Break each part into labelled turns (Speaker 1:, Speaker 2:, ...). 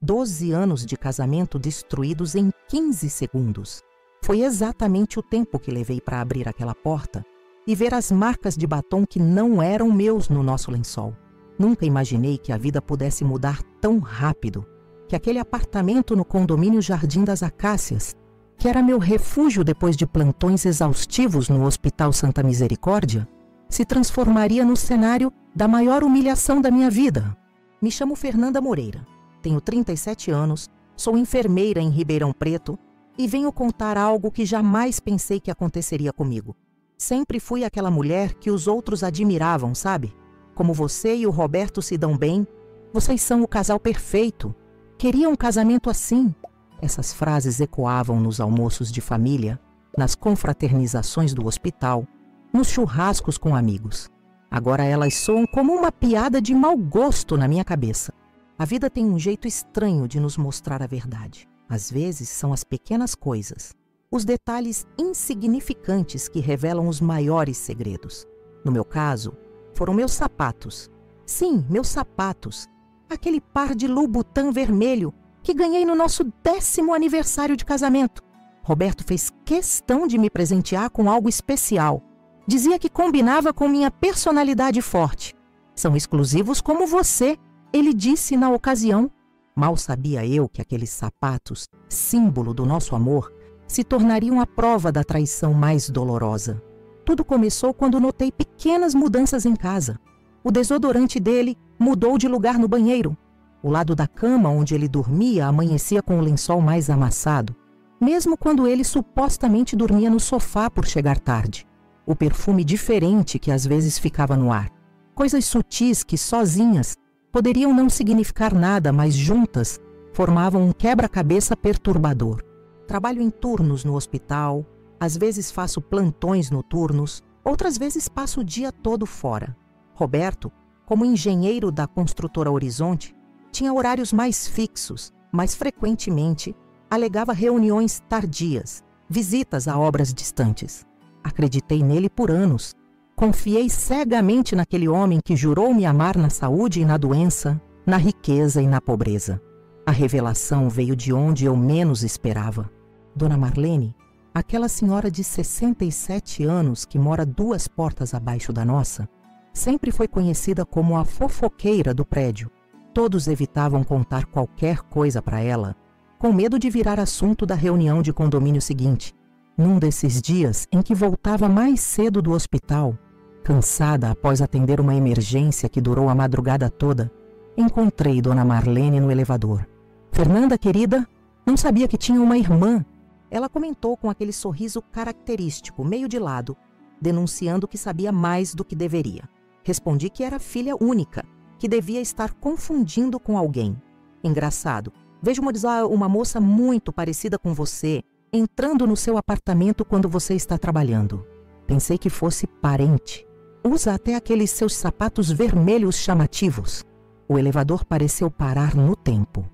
Speaker 1: 12 anos de casamento destruídos em 15 segundos. Foi exatamente o tempo que levei para abrir aquela porta e ver as marcas de batom que não eram meus no nosso lençol. Nunca imaginei que a vida pudesse mudar tão rápido, que aquele apartamento no condomínio Jardim das Acácias, que era meu refúgio depois de plantões exaustivos no Hospital Santa Misericórdia, se transformaria no cenário da maior humilhação da minha vida. Me chamo Fernanda Moreira, tenho 37 anos, sou enfermeira em Ribeirão Preto e venho contar algo que jamais pensei que aconteceria comigo. Sempre fui aquela mulher que os outros admiravam, sabe? Como você e o Roberto se dão bem, vocês são o casal perfeito. Queria um casamento assim. Essas frases ecoavam nos almoços de família, nas confraternizações do hospital, nos churrascos com amigos. Agora elas soam como uma piada de mau gosto na minha cabeça. A vida tem um jeito estranho de nos mostrar a verdade. Às vezes são as pequenas coisas, os detalhes insignificantes que revelam os maiores segredos. No meu caso, foram meus sapatos. Sim, meus sapatos. Aquele par de Louboutin vermelho que ganhei no nosso 10º aniversário de casamento. Roberto fez questão de me presentear com algo especial. Dizia que combinava com minha personalidade forte. São exclusivos como você, ele disse na ocasião. Mal sabia eu que aqueles sapatos, símbolo do nosso amor, se tornariam a prova da traição mais dolorosa. Tudo começou quando notei pequenas mudanças em casa. O desodorante dele mudou de lugar no banheiro. O lado da cama onde ele dormia amanhecia com o lençol mais amassado, mesmo quando ele supostamente dormia no sofá por chegar tarde. O perfume diferente que às vezes ficava no ar. Coisas sutis que, sozinhas, poderiam não significar nada, mas juntas formavam um quebra-cabeça perturbador. Trabalho em turnos no hospital, às vezes faço plantões noturnos, outras vezes passo o dia todo fora. Roberto, como engenheiro da construtora Horizonte, tinha horários mais fixos, mas frequentemente alegava reuniões tardias, visitas a obras distantes. Acreditei nele por anos. Confiei cegamente naquele homem que jurou me amar na saúde e na doença, na riqueza e na pobreza. A revelação veio de onde eu menos esperava. Dona Marlene, aquela senhora de 67 anos que mora 2 portas abaixo da nossa, sempre foi conhecida como a fofoqueira do prédio. Todos evitavam contar qualquer coisa para ela, com medo de virar assunto da reunião de condomínio seguinte. Num desses dias em que voltava mais cedo do hospital, cansada após atender uma emergência que durou a madrugada toda, encontrei Dona Marlene no elevador. Fernanda, querida, não sabia que tinha uma irmã. Ela comentou com aquele sorriso característico, meio de lado, denunciando que sabia mais do que deveria. Respondi que era filha única, que devia estar confundindo com alguém. Engraçado, vejo uma moça muito parecida com você entrando no seu apartamento quando você está trabalhando. Pensei que fosse parente. Usa até aqueles seus sapatos vermelhos chamativos. O elevador pareceu parar no tempo.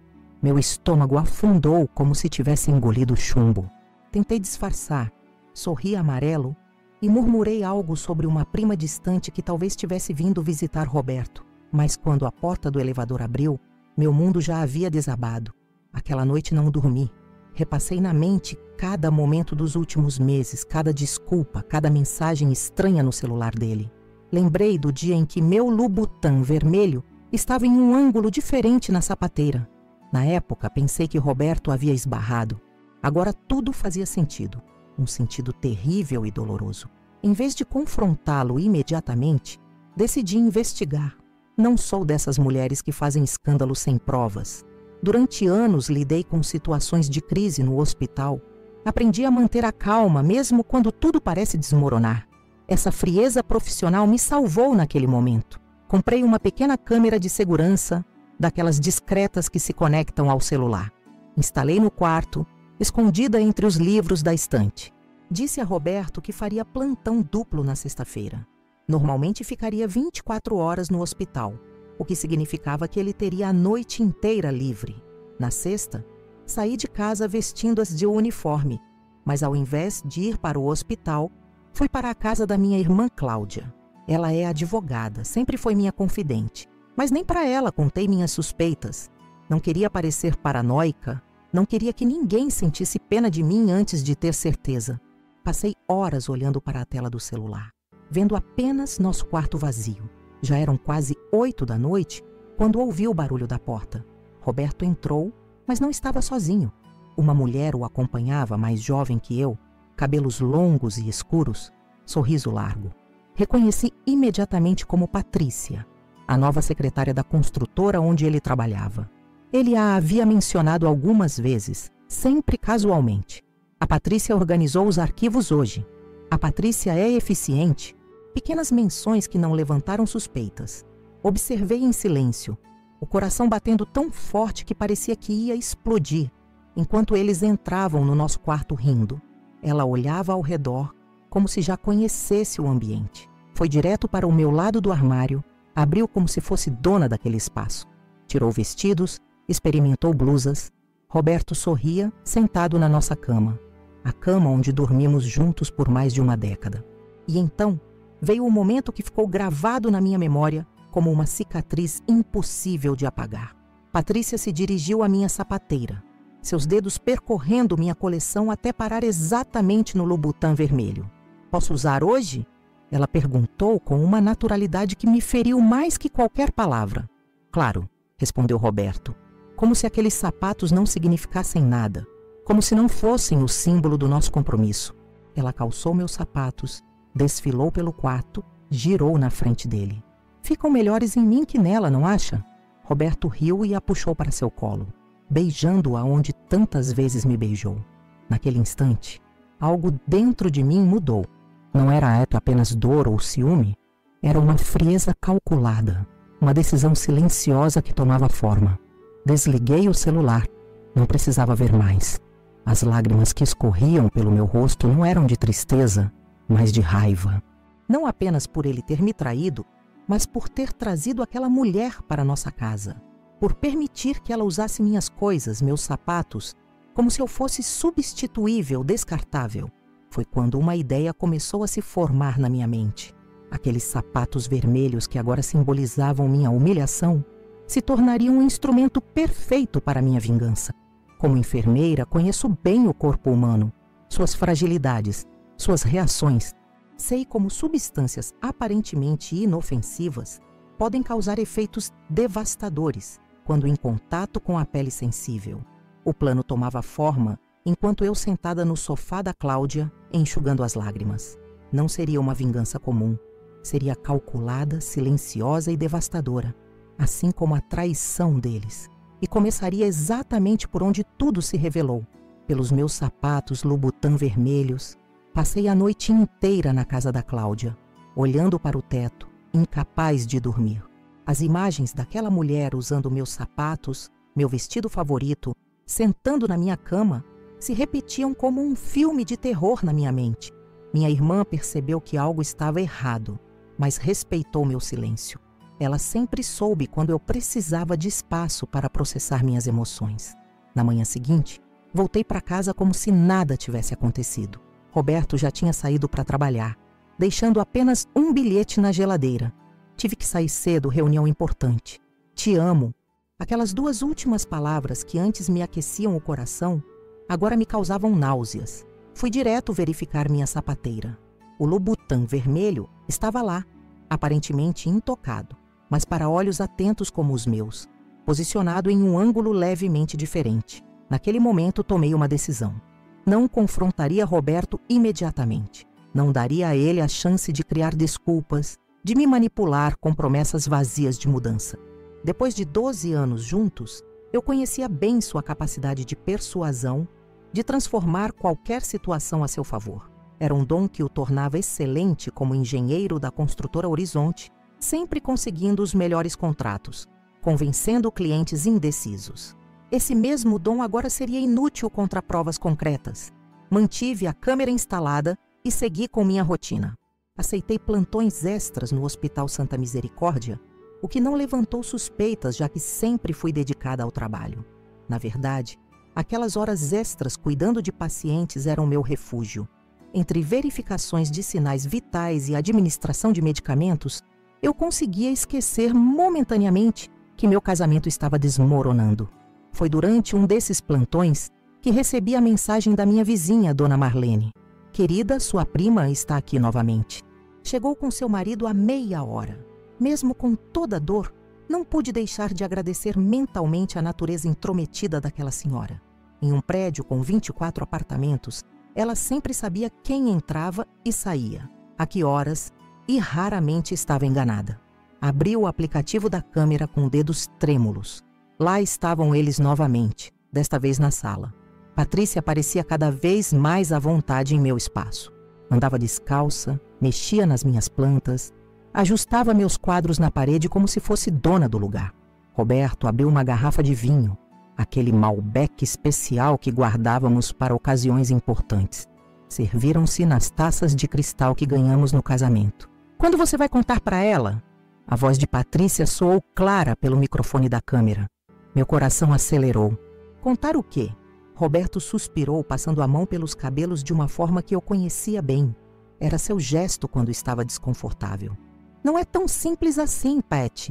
Speaker 1: Meu estômago afundou como se tivesse engolido chumbo. Tentei disfarçar, sorri amarelo e murmurei algo sobre uma prima distante que talvez tivesse vindo visitar Roberto. Mas quando a porta do elevador abriu, meu mundo já havia desabado. Aquela noite não dormi. Repassei na mente cada momento dos últimos meses, cada desculpa, cada mensagem estranha no celular dele. Lembrei do dia em que meu Louboutin vermelho estava em um ângulo diferente na sapateira. Na época, pensei que Roberto havia esbarrado. Agora tudo fazia sentido. Um sentido terrível e doloroso. Em vez de confrontá-lo imediatamente, decidi investigar. Não sou dessas mulheres que fazem escândalo sem provas. Durante anos lidei com situações de crise no hospital. Aprendi a manter a calma mesmo quando tudo parece desmoronar. Essa frieza profissional me salvou naquele momento. Comprei uma pequena câmera de segurança, daquelas discretas que se conectam ao celular. Instalei no quarto, escondida entre os livros da estante. Disse a Roberto que faria plantão duplo na sexta-feira. Normalmente ficaria 24 horas no hospital, o que significava que ele teria a noite inteira livre. Na sexta, saí de casa vestindo-as de uniforme, mas ao invés de ir para o hospital, fui para a casa da minha irmã Cláudia. Ela é advogada, sempre foi minha confidente, mas nem para ela contei minhas suspeitas. Não queria parecer paranoica, não queria que ninguém sentisse pena de mim antes de ter certeza. Passei horas olhando para a tela do celular, vendo apenas nosso quarto vazio. Já eram quase 8 da noite quando ouvi o barulho da porta. Roberto entrou, mas não estava sozinho. Uma mulher o acompanhava, mais jovem que eu, cabelos longos e escuros, sorriso largo. Reconheci imediatamente como Patrícia, a nova secretária da construtora onde ele trabalhava. Ele a havia mencionado algumas vezes, sempre casualmente. A Patrícia organizou os arquivos hoje. A Patrícia é eficiente. Pequenas menções que não levantaram suspeitas. Observei em silêncio, o coração batendo tão forte que parecia que ia explodir, enquanto eles entravam no nosso quarto rindo. Ela olhava ao redor, como se já conhecesse o ambiente. Foi direto para o meu lado do armário, abriu como se fosse dona daquele espaço. Tirou vestidos, experimentou blusas. Roberto sorria, sentado na nossa cama. A cama onde dormimos juntos por mais de uma década. E então, veio o momento que ficou gravado na minha memória como uma cicatriz impossível de apagar. Patrícia se dirigiu à minha sapateira, seus dedos percorrendo minha coleção até parar exatamente no Louboutin vermelho. "Posso usar hoje?" Ela perguntou com uma naturalidade que me feriu mais que qualquer palavra. "Claro", respondeu Roberto, como se aqueles sapatos não significassem nada, como se não fossem o símbolo do nosso compromisso. Ela calçou meus sapatos, desfilou pelo quarto, girou na frente dele. "Ficam melhores em mim que nela, não acha?" Roberto riu e a puxou para seu colo, beijando-a onde tantas vezes me beijou. Naquele instante, algo dentro de mim mudou. Não era apenas dor ou ciúme, era uma frieza calculada, uma decisão silenciosa que tomava forma. Desliguei o celular, não precisava ver mais. As lágrimas que escorriam pelo meu rosto não eram de tristeza, mas de raiva. Não apenas por ele ter me traído, mas por ter trazido aquela mulher para nossa casa. Por permitir que ela usasse minhas coisas, meus sapatos, como se eu fosse substituível, descartável. Foi quando uma ideia começou a se formar na minha mente. Aqueles sapatos vermelhos que agora simbolizavam minha humilhação se tornariam um instrumento perfeito para minha vingança. Como enfermeira, conheço bem o corpo humano, suas fragilidades, suas reações. Sei como substâncias aparentemente inofensivas podem causar efeitos devastadores quando em contato com a pele sensível. O plano tomava forma enquanto eu sentada no sofá da Cláudia, enxugando as lágrimas. Não seria uma vingança comum. Seria calculada, silenciosa e devastadora, assim como a traição deles. E começaria exatamente por onde tudo se revelou, pelos meus sapatos Louboutin vermelhos. Passei a noite inteira na casa da Cláudia, olhando para o teto, incapaz de dormir. As imagens daquela mulher usando meus sapatos, meu vestido favorito, sentando na minha cama, se repetiam como um filme de terror na minha mente. Minha irmã percebeu que algo estava errado, mas respeitou meu silêncio. Ela sempre soube quando eu precisava de espaço para processar minhas emoções. Na manhã seguinte, voltei para casa como se nada tivesse acontecido. Roberto já tinha saído para trabalhar, deixando apenas um bilhete na geladeira. Tive que sair cedo, reunião importante. "Te amo." Aquelas duas últimas palavras que antes me aqueciam o coração, agora me causavam náuseas. Fui direto verificar minha sapateira. O Louboutin vermelho estava lá, aparentemente intocado, mas para olhos atentos como os meus, posicionado em um ângulo levemente diferente. Naquele momento tomei uma decisão. Não confrontaria Roberto imediatamente. Não daria a ele a chance de criar desculpas, de me manipular com promessas vazias de mudança. Depois de 12 anos juntos, eu conhecia bem sua capacidade de persuasão, de transformar qualquer situação a seu favor. Era um dom que o tornava excelente como engenheiro da construtora Horizonte, sempre conseguindo os melhores contratos, convencendo clientes indecisos. Esse mesmo dom agora seria inútil contra provas concretas. Mantive a câmera instalada e segui com minha rotina. Aceitei plantões extras no Hospital Santa Misericórdia, o que não levantou suspeitas, já que sempre fui dedicada ao trabalho. Na verdade, aquelas horas extras cuidando de pacientes eram meu refúgio. Entre verificações de sinais vitais e administração de medicamentos, eu conseguia esquecer momentaneamente que meu casamento estava desmoronando. Foi durante um desses plantões que recebi a mensagem da minha vizinha, Dona Marlene. Querida, sua prima está aqui novamente. Chegou com seu marido há meia hora. Mesmo com toda a dor, não pude deixar de agradecer mentalmente a natureza intrometida daquela senhora. Em um prédio com 24 apartamentos, ela sempre sabia quem entrava e saía, a que horas, e raramente estava enganada. Abri o aplicativo da câmera com dedos trêmulos. Lá estavam eles novamente, desta vez na sala. Patrícia parecia cada vez mais à vontade em meu espaço. Andava descalça, mexia nas minhas plantas, ajustava meus quadros na parede como se fosse dona do lugar. Roberto abriu uma garrafa de vinho, aquele Malbec especial que guardávamos para ocasiões importantes. Serviram-se nas taças de cristal que ganhamos no casamento. Quando você vai contar para ela? A voz de Patrícia soou clara pelo microfone da câmera. Meu coração acelerou. Contar o quê? Roberto suspirou, passando a mão pelos cabelos de uma forma que eu conhecia bem. Era seu gesto quando estava desconfortável. Não é tão simples assim, Pat.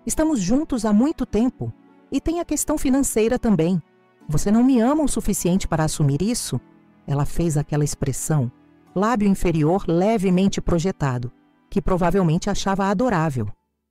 Speaker 1: Estamos juntos há muito tempo. E tem a questão financeira também. Você não me ama o suficiente para assumir isso? Ela fez aquela expressão, lábio inferior levemente projetado, que provavelmente achava adorável.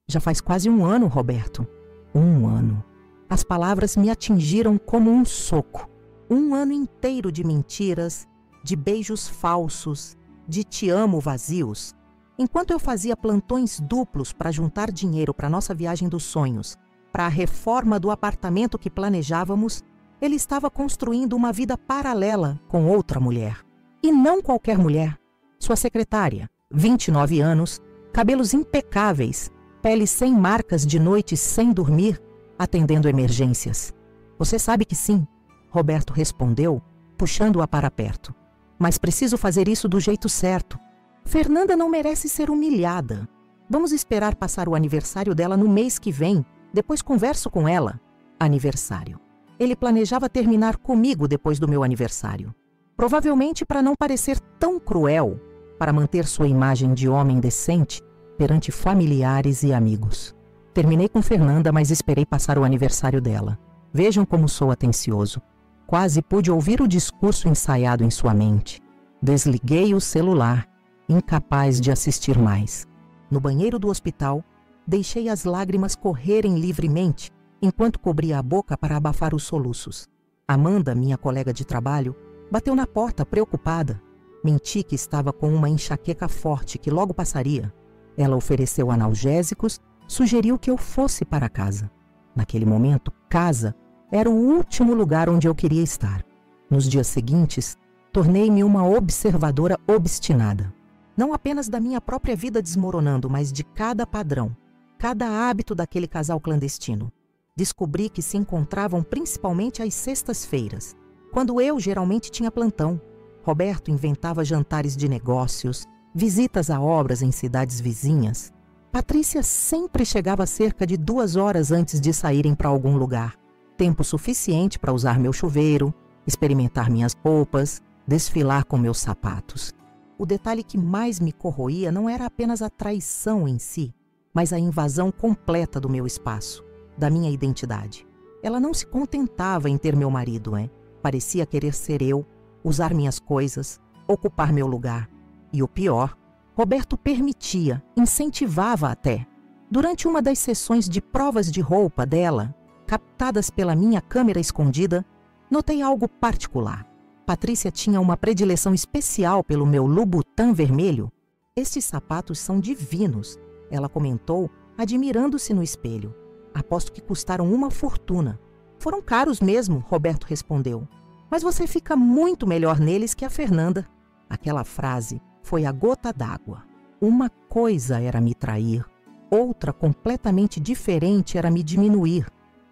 Speaker 1: Já faz quase 1 ano, Roberto. 1 ano. As palavras me atingiram como um soco. 1 ano inteiro de mentiras, de beijos falsos, de te amo vazios. Enquanto eu fazia plantões duplos para juntar dinheiro para nossa viagem dos sonhos, para a reforma do apartamento que planejávamos, ele estava construindo uma vida paralela com outra mulher. E não qualquer mulher. Sua secretária, 29 anos, cabelos impecáveis, pele sem marcas de noites sem dormir, atendendo emergências. Você sabe que sim, Roberto respondeu, puxando-a para perto. Mas preciso fazer isso do jeito certo. Fernanda não merece ser humilhada. Vamos esperar passar o aniversário dela no mês que vem, depois converso com ela. Aniversário. Ele planejava terminar comigo depois do meu aniversário. Provavelmente para não parecer tão cruel, para manter sua imagem de homem decente perante familiares e amigos. Terminei com Fernanda, mas esperei passar o aniversário dela. Vejam como sou atencioso. Quase pude ouvir o discurso ensaiado em sua mente. Desliguei o celular, incapaz de assistir mais. No banheiro do hospital, deixei as lágrimas correrem livremente, enquanto cobria a boca para abafar os soluços. Amanda, minha colega de trabalho, bateu na porta, preocupada. Menti que estava com uma enxaqueca forte que logo passaria. Ela ofereceu analgésicos, sugeriu que eu fosse para casa. Naquele momento, casa era o último lugar onde eu queria estar. Nos dias seguintes, tornei-me uma observadora obstinada. Não apenas da minha própria vida desmoronando, mas de cada padrão, cada hábito daquele casal clandestino. Descobri que se encontravam principalmente às sextas-feiras, quando eu geralmente tinha plantão. Roberto inventava jantares de negócios, visitas a obras em cidades vizinhas. Patrícia sempre chegava cerca de 2 horas antes de saírem para algum lugar. Tempo suficiente para usar meu chuveiro, experimentar minhas roupas, desfilar com meus sapatos. O detalhe que mais me corroía não era apenas a traição em si, mas a invasão completa do meu espaço, da minha identidade. Ela não se contentava em ter meu marido, Parecia querer ser eu, usar minhas coisas, ocupar meu lugar. E o pior, Roberto permitia, incentivava até. Durante uma das sessões de provas de roupa dela, captadas pela minha câmera escondida, notei algo particular. Patrícia tinha uma predileção especial pelo meu Louboutin vermelho. Estes sapatos são divinos, ela comentou, admirando-se no espelho. Aposto que custaram uma fortuna. Foram caros mesmo, Roberto respondeu. Mas você fica muito melhor neles que a Fernanda. Aquela frase foi a gota d'água. Uma coisa era me trair, outra completamente diferente era me diminuir,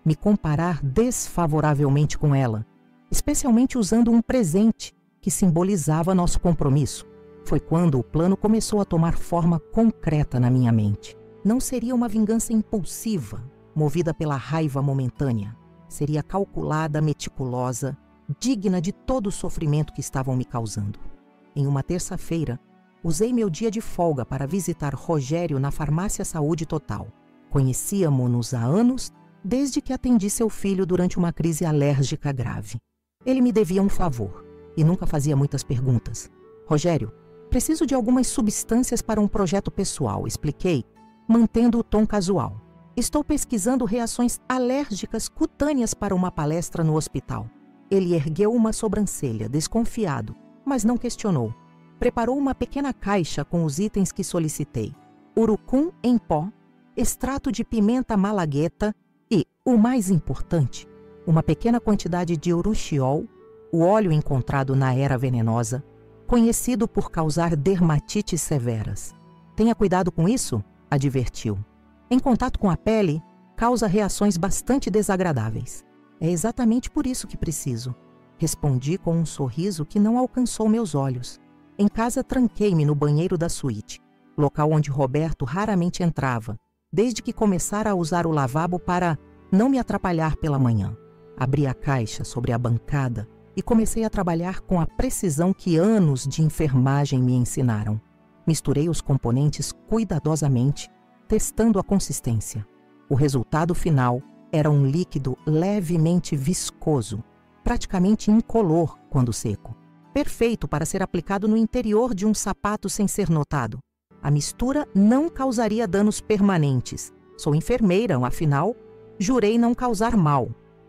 Speaker 1: me comparar desfavoravelmente com ela, especialmente usando um presente que simbolizava nosso compromisso. Foi quando o plano começou a tomar forma concreta na minha mente. Não seria uma vingança impulsiva, movida pela raiva momentânea. Seria calculada, meticulosa, digna de todo o sofrimento que estavam me causando. Em uma terça-feira, usei meu dia de folga para visitar Rogério na farmácia Saúde Total. Conhecíamo-nos há anos desde que atendi seu filho durante uma crise alérgica grave. Ele me devia um favor e nunca fazia muitas perguntas. Rogério, preciso de algumas substâncias para um projeto pessoal, expliquei, mantendo o tom casual. Estou pesquisando reações alérgicas cutâneas para uma palestra no hospital. Ele ergueu uma sobrancelha, desconfiado, mas não questionou. Preparou uma pequena caixa com os itens que solicitei: urucum em pó, extrato de pimenta malagueta e, o mais importante, uma pequena quantidade de urushiol, o óleo encontrado na era venenosa, conhecido por causar dermatites severas. Tenha cuidado com isso, advertiu. Em contato com a pele, causa reações bastante desagradáveis. É exatamente por isso que preciso. Respondi com um sorriso que não alcançou meus olhos. Em casa, tranquei-me no banheiro da suíte, local onde Roberto raramente entrava, desde que começara a usar o lavabo para não me atrapalhar pela manhã. Abri a caixa sobre a bancada e comecei a trabalhar com a precisão que anos de enfermagem me ensinaram. Misturei os componentes cuidadosamente, testando a consistência. O resultado final era um líquido levemente viscoso, praticamente incolor quando seco. Perfeito para ser aplicado no interior de um sapato sem ser notado. A mistura não causaria danos permanentes. Sou enfermeira, afinal, jurei não causar mal,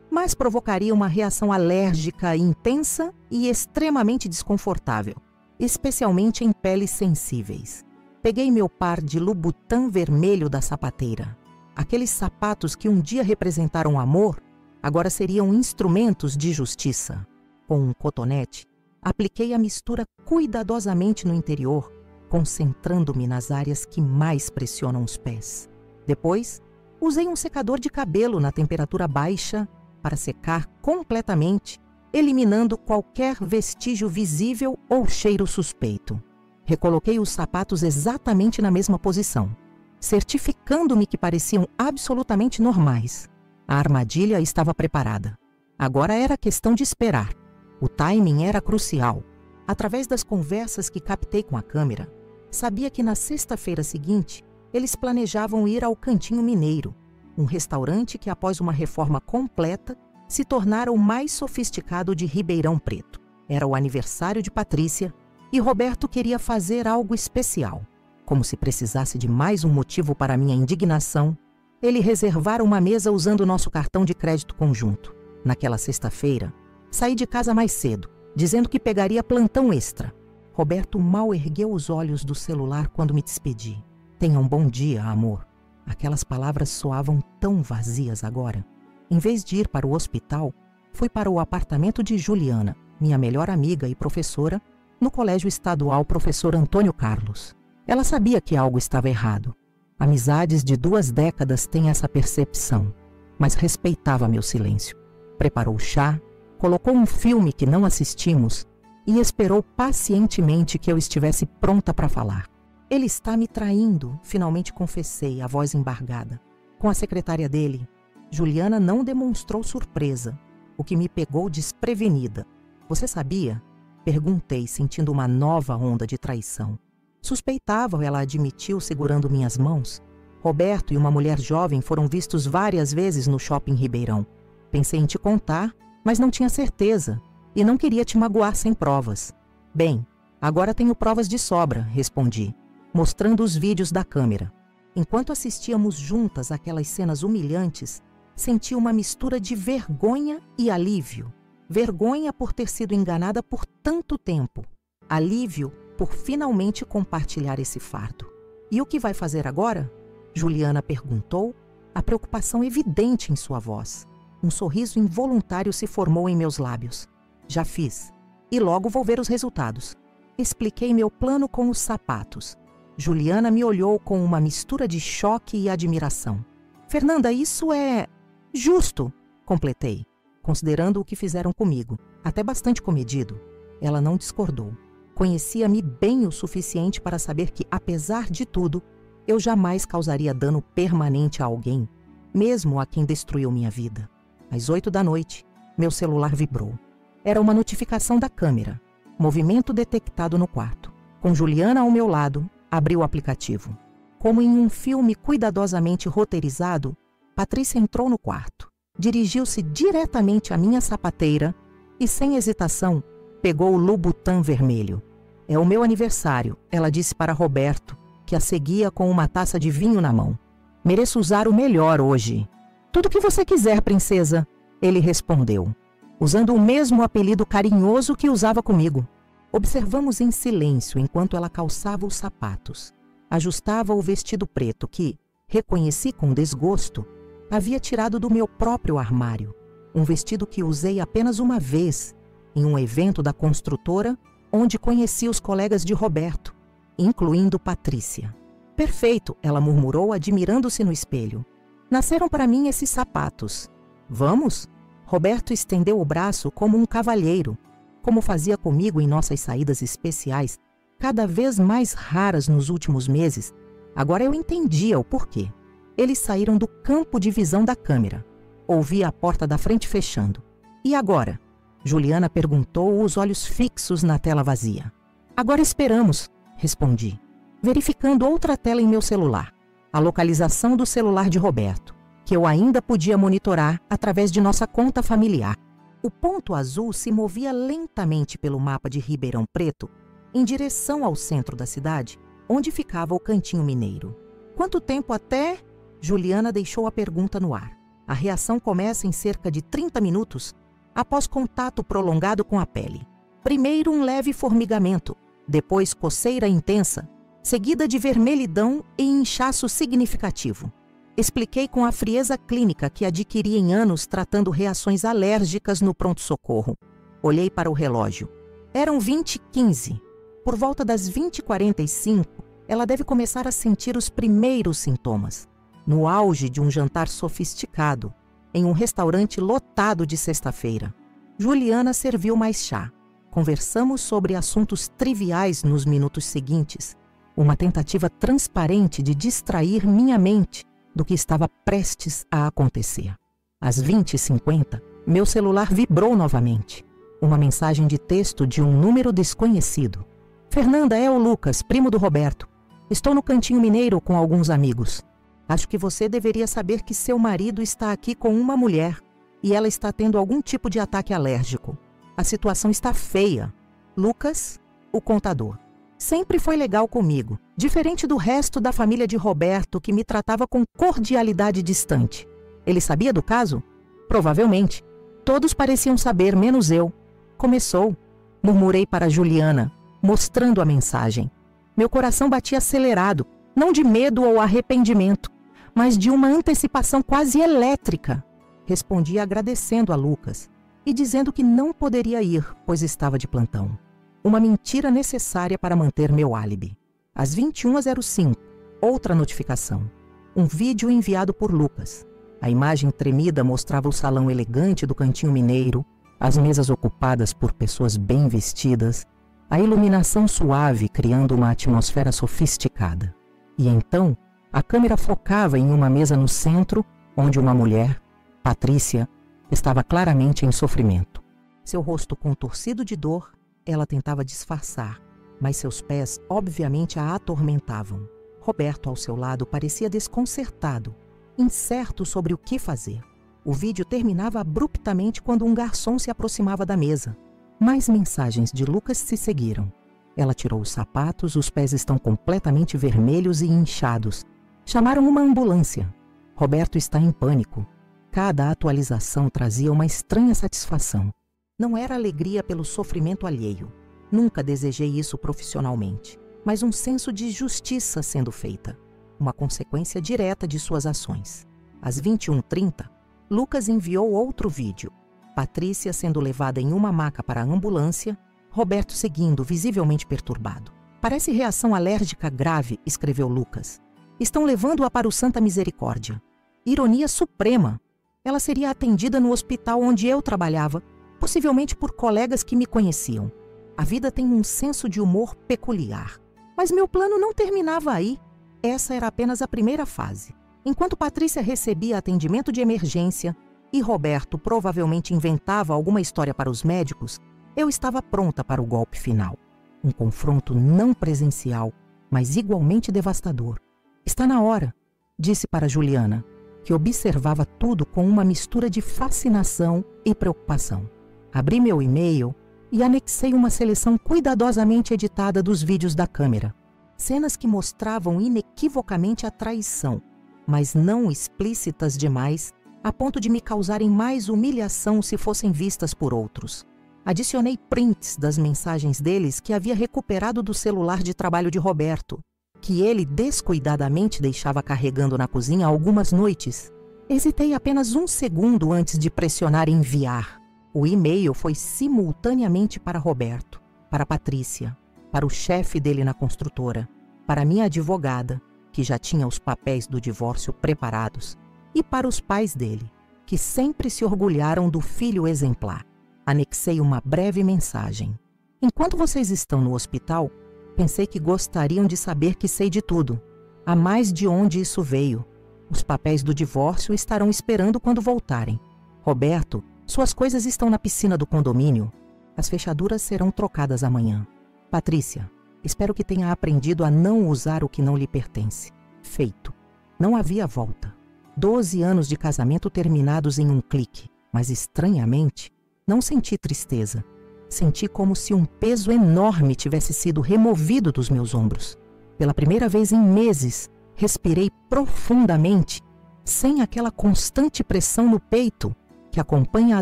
Speaker 1: mas provocaria uma reação alérgica intensa e extremamente desconfortável, especialmente em peles sensíveis. Peguei meu par de Louboutin vermelho da sapateira. Aqueles sapatos que um dia representaram amor, agora seriam instrumentos de justiça. Com um cotonete, apliquei a mistura cuidadosamente no interior, concentrando-me nas áreas que mais pressionam os pés. Depois, usei um secador de cabelo na temperatura baixa para secar completamente, eliminando qualquer vestígio visível ou cheiro suspeito. Recoloquei os sapatos exatamente na mesma posição, certificando-me que pareciam absolutamente normais. A armadilha estava preparada. Agora era questão de esperar. O timing era crucial. Através das conversas que captei com a câmera, sabia que na sexta-feira seguinte, eles planejavam ir ao Cantinho Mineiro, um restaurante que, após uma reforma completa, se tornara o mais sofisticado de Ribeirão Preto. Era o aniversário de Patrícia e Roberto queria fazer algo especial. Como se precisasse de mais um motivo para minha indignação, ele reservara uma mesa usando nosso cartão de crédito conjunto. Naquela sexta-feira, saí de casa mais cedo, dizendo que pegaria plantão extra. Roberto mal ergueu os olhos do celular quando me despedi. Tenha um bom dia, amor. Aquelas palavras soavam tão vazias agora. Em vez de ir para o hospital, fui para o apartamento de Juliana, minha melhor amiga e professora, no Colégio Estadual Professor Antônio Carlos. Ela sabia que algo estava errado. Amizades de 2 décadas têm essa percepção, mas respeitava meu silêncio. Preparou chá, colocou um filme que não assistimos e esperou pacientemente que eu estivesse pronta para falar. Ele está me traindo, finalmente confessei, a voz embargada. Com a secretária dele, Juliana não demonstrou surpresa, o que me pegou desprevenida. Você sabia? Perguntei, sentindo uma nova onda de traição. Suspeitava, ela admitiu, segurando minhas mãos. Roberto e uma mulher jovem foram vistos várias vezes no shopping Ribeirão. Pensei em te contar, mas não tinha certeza e não queria te magoar sem provas. Bem, agora tenho provas de sobra, respondi, mostrando os vídeos da câmera. Enquanto assistíamos juntas aquelas cenas humilhantes, senti uma mistura de vergonha e alívio. Vergonha por ter sido enganada por tanto tempo. Alívio por finalmente compartilhar esse fardo. E o que vai fazer agora? Juliana perguntou, a preocupação evidente em sua voz. Um sorriso involuntário se formou em meus lábios. Já fiz. E logo vou ver os resultados. Expliquei meu plano com os sapatos. Juliana me olhou com uma mistura de choque e admiração. Fernanda, isso é justo, completei, considerando o que fizeram comigo, até bastante comedido. Ela não discordou. Conhecia-me bem o suficiente para saber que, apesar de tudo, eu jamais causaria dano permanente a alguém, mesmo a quem destruiu minha vida. Às 8 da noite, meu celular vibrou. Era uma notificação da câmera. Movimento detectado no quarto. Com Juliana ao meu lado, abri o aplicativo. Como em um filme cuidadosamente roteirizado, Patrícia entrou no quarto, dirigiu-se diretamente à minha sapateira e, sem hesitação, pegou o Louboutin vermelho. É o meu aniversário, ela disse para Roberto, que a seguia com uma taça de vinho na mão. Mereço usar o melhor hoje. Tudo o que você quiser, princesa, ele respondeu, usando o mesmo apelido carinhoso que usava comigo. Observamos em silêncio enquanto ela calçava os sapatos. Ajustava o vestido preto que, reconheci com desgosto, havia tirado do meu próprio armário. Um vestido que usei apenas uma vez, em um evento da construtora, onde conheci os colegas de Roberto, incluindo Patrícia. Perfeito, ela murmurou, admirando-se no espelho. Nasceram para mim esses sapatos. Vamos? Roberto estendeu o braço como um cavalheiro, como fazia comigo em nossas saídas especiais, cada vez mais raras nos últimos meses. Agora eu entendia o porquê. Eles saíram do campo de visão da câmera. Ouvi a porta da frente fechando. E agora? Juliana perguntou, os olhos fixos na tela vazia. Agora esperamos, respondi, verificando outra tela em meu celular. A localização do celular de Roberto, que eu ainda podia monitorar através de nossa conta familiar. O ponto azul se movia lentamente pelo mapa de Ribeirão Preto em direção ao centro da cidade, onde ficava o Cantinho Mineiro. Quanto tempo até? Juliana deixou a pergunta no ar. A reação começa em cerca de 30 minutos após contato prolongado com a pele. Primeiro um leve formigamento, depois coceira intensa, seguida de vermelhidão e inchaço significativo. Expliquei com a frieza clínica que adquiri em anos tratando reações alérgicas no pronto-socorro. Olhei para o relógio. Eram 20h15. Por volta das 20h45, ela deve começar a sentir os primeiros sintomas. No auge de um jantar sofisticado, em um restaurante lotado de sexta-feira. Juliana serviu mais chá. Conversamos sobre assuntos triviais nos minutos seguintes, uma tentativa transparente de distrair minha mente do que estava prestes a acontecer. Às 20h50, meu celular vibrou novamente. Uma mensagem de texto de um número desconhecido. Fernanda, é o Lucas, primo do Roberto. Estou no Cantinho Mineiro com alguns amigos. Acho que você deveria saber que seu marido está aqui com uma mulher e ela está tendo algum tipo de ataque alérgico. A situação está feia. Lucas, o contador. Sempre foi legal comigo, diferente do resto da família de Roberto, que me tratava com cordialidade distante. Ele sabia do caso? Provavelmente. Todos pareciam saber, menos eu. Começou, murmurei para Juliana, mostrando a mensagem. Meu coração batia acelerado, não de medo ou arrependimento, mas de uma antecipação quase elétrica. Respondi agradecendo a Lucas e dizendo que não poderia ir, pois estava de plantão. Uma mentira necessária para manter meu álibi. Às 21h05, outra notificação. Um vídeo enviado por Lucas. A imagem tremida mostrava o salão elegante do Cantinho Mineiro, as mesas ocupadas por pessoas bem vestidas, a iluminação suave criando uma atmosfera sofisticada. E então, a câmera focava em uma mesa no centro, onde uma mulher, Patrícia, estava claramente em sofrimento. Seu rosto contorcido de dor, ela tentava disfarçar, mas seus pés obviamente a atormentavam. Roberto, ao seu lado, parecia desconcertado, incerto sobre o que fazer. O vídeo terminava abruptamente quando um garçom se aproximava da mesa. Mais mensagens de Lucas se seguiram. Ela tirou os sapatos, os pés estão completamente vermelhos e inchados. Chamaram uma ambulância. Roberto está em pânico. Cada atualização trazia uma estranha satisfação. Não era alegria pelo sofrimento alheio. Nunca desejei isso profissionalmente, mas um senso de justiça sendo feita. Uma consequência direta de suas ações. Às 21h30, Lucas enviou outro vídeo. Patrícia sendo levada em uma maca para a ambulância, Roberto seguindo, visivelmente perturbado. Parece reação alérgica grave, escreveu Lucas. Estão levando-a para o Santa Misericórdia. Ironia suprema. Ela seria atendida no hospital onde eu trabalhava, possivelmente por colegas que me conheciam. A vida tem um senso de humor peculiar. Mas meu plano não terminava aí. Essa era apenas a primeira fase. Enquanto Patrícia recebia atendimento de emergência e Roberto provavelmente inventava alguma história para os médicos, eu estava pronta para o golpe final. Um confronto não presencial, mas igualmente devastador. Está na hora, disse para Juliana, que observava tudo com uma mistura de fascinação e preocupação. Abri meu e-mail e anexei uma seleção cuidadosamente editada dos vídeos da câmera. Cenas que mostravam inequivocamente a traição, mas não explícitas demais, a ponto de me causarem mais humilhação se fossem vistas por outros. Adicionei prints das mensagens deles que havia recuperado do celular de trabalho de Roberto, que ele descuidadamente deixava carregando na cozinha algumas noites. Hesitei apenas um segundo antes de pressionar enviar. O e-mail foi simultaneamente para Roberto, para Patrícia, para o chefe dele na construtora, para minha advogada, que já tinha os papéis do divórcio preparados, e para os pais dele, que sempre se orgulharam do filho exemplar. Anexei uma breve mensagem. Enquanto vocês estão no hospital, pensei que gostariam de saber que sei de tudo. Há mais de onde isso veio. Os papéis do divórcio estarão esperando quando voltarem. Roberto, suas coisas estão na piscina do condomínio. As fechaduras serão trocadas amanhã. Patrícia, espero que tenha aprendido a não usar o que não lhe pertence. Feito. Não havia volta. 12 anos de casamento terminados em um clique, mas estranhamente, não senti tristeza. Senti como se um peso enorme tivesse sido removido dos meus ombros. Pela primeira vez em meses, respirei profundamente, sem aquela constante pressão no peito que acompanha a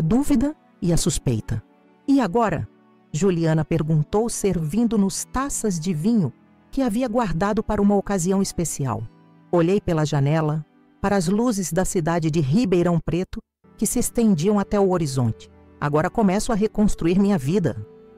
Speaker 1: dúvida e a suspeita. E agora? Juliana perguntou, servindo-nos taças de vinho que havia guardado para uma ocasião especial. Olhei pela janela, para as luzes da cidade de Ribeirão Preto que se estendiam até o horizonte. Agora começo a reconstruir minha vida.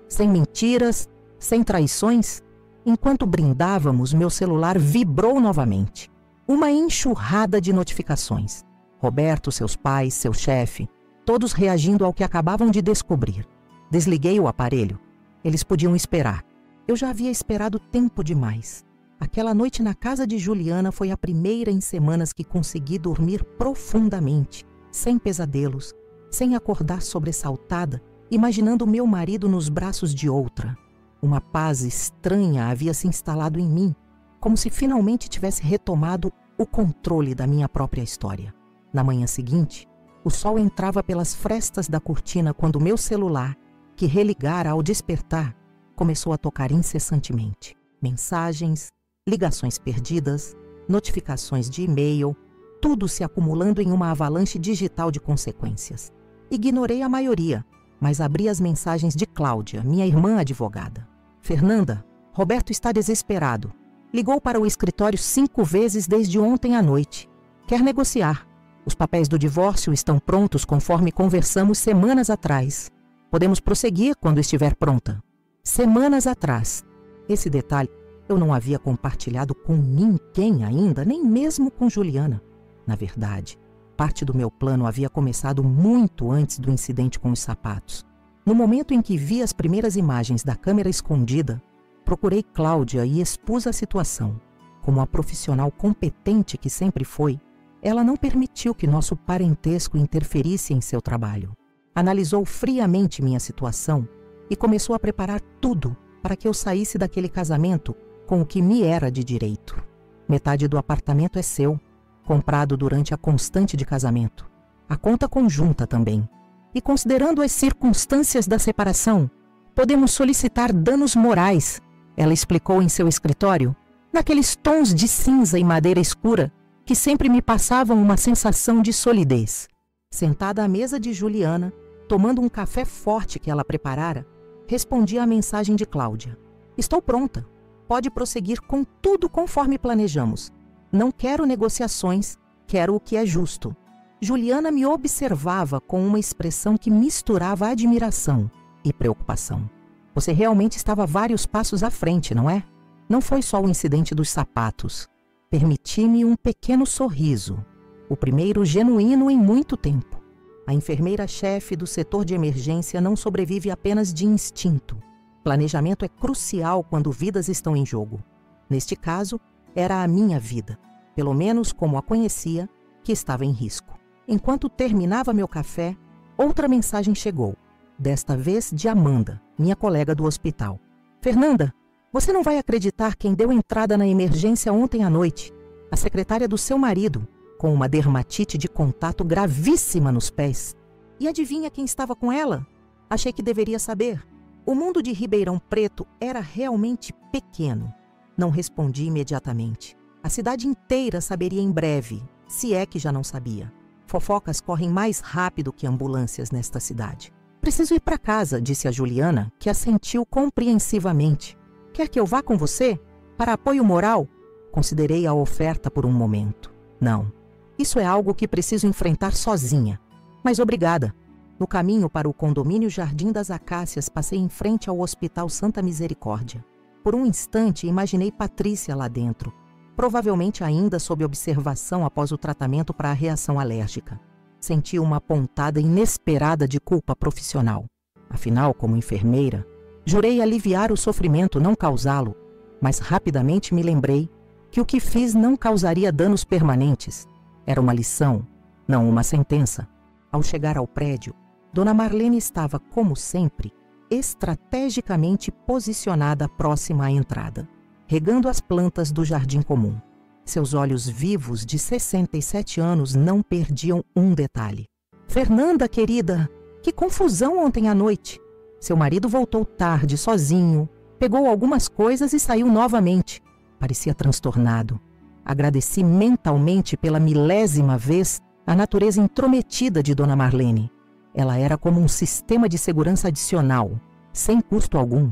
Speaker 1: Sem mentiras, sem traições. Enquanto brindávamos, meu celular vibrou novamente. Uma enxurrada de notificações. Roberto, seus pais, seu chefe, todos reagindo ao que acabavam de descobrir. Desliguei o aparelho. Eles podiam esperar. Eu já havia esperado tempo demais. Aquela noite na casa de Juliana foi a primeira em semanas que consegui dormir profundamente, sem pesadelos, sem acordar sobressaltada, imaginando meu marido nos braços de outra. Uma paz estranha havia se instalado em mim, como se finalmente tivesse retomado o controle da minha própria história. Na manhã seguinte, o sol entrava pelas frestas da cortina quando meu celular, que religara ao despertar, começou a tocar incessantemente. Mensagens, ligações perdidas, notificações de e-mail, tudo se acumulando em uma avalanche digital de consequências. Ignorei a maioria, mas abri as mensagens de Cláudia, minha irmã advogada. Fernanda, Roberto está desesperado. Ligou para o escritório 5 vezes desde ontem à noite. Quer negociar. Os papéis do divórcio estão prontos conforme conversamos semanas atrás. Podemos prosseguir quando estiver pronta. Semanas atrás. Esse detalhe eu não havia compartilhado com ninguém ainda, nem mesmo com Juliana. Na verdade, parte do meu plano havia começado muito antes do incidente com os sapatos. No momento em que vi as primeiras imagens da câmera escondida, procurei Cláudia e expus a situação. Como a profissional competente que sempre foi, ela não permitiu que nosso parentesco interferisse em seu trabalho. Analisou friamente minha situação e começou a preparar tudo para que eu saísse daquele casamento com o que me era de direito. Metade do apartamento é seu, comprado durante a constante de casamento. A conta conjunta também. E considerando as circunstâncias da separação, podemos solicitar danos morais, ela explicou em seu escritório, naqueles tons de cinza e madeira escura que sempre me passavam uma sensação de solidez. Sentada à mesa de Juliana, tomando um café forte que ela preparara, respondi à mensagem de Cláudia. Estou pronta. Pode prosseguir com tudo conforme planejamos. Não quero negociações, quero o que é justo. Juliana me observava com uma expressão que misturava admiração e preocupação. Você realmente estava vários passos à frente, não é? Não foi só o incidente dos sapatos. Permiti-me um pequeno sorriso, o primeiro genuíno em muito tempo. A enfermeira-chefe do setor de emergência não sobrevive apenas de instinto. Planejamento é crucial quando vidas estão em jogo. Neste caso, era a minha vida, pelo menos como a conhecia, que estava em risco. Enquanto terminava meu café, outra mensagem chegou, desta vez de Amanda, minha colega do hospital. Fernanda, você não vai acreditar quem deu entrada na emergência ontem à noite. A secretária do seu marido. com uma dermatite de contato gravíssima nos pés. E adivinha quem estava com ela? Achei que deveria saber. O mundo de Ribeirão Preto era realmente pequeno. Não respondi imediatamente. A cidade inteira saberia em breve, se é que já não sabia. Fofocas correm mais rápido que ambulâncias nesta cidade. Preciso ir para casa, disse a Juliana, que assentiu compreensivamente. Quer que eu vá com você? Para apoio moral? Considerei a oferta por um momento. Não, isso é algo que preciso enfrentar sozinha. Mas obrigada. No caminho para o condomínio Jardim das Acácias, passei em frente ao Hospital Santa Misericórdia. Por um instante, imaginei Patrícia lá dentro, provavelmente ainda sob observação após o tratamento para a reação alérgica. Senti uma pontada inesperada de culpa profissional. Afinal, como enfermeira, jurei aliviar o sofrimento, não causá-lo, mas rapidamente me lembrei que o que fiz não causaria danos permanentes. Era uma lição, não uma sentença. Ao chegar ao prédio, Dona Marlene estava, como sempre, estrategicamente posicionada próxima à entrada, regando as plantas do jardim comum. Seus olhos vivos de 67 anos não perdiam um detalhe. Fernanda, querida, que confusão ontem à noite. Seu marido voltou tarde, sozinho, pegou algumas coisas e saiu novamente. Parecia transtornado. Agradeci mentalmente pela milésima vez a natureza intrometida de Dona Marlene. Ela era como um sistema de segurança adicional, sem custo algum.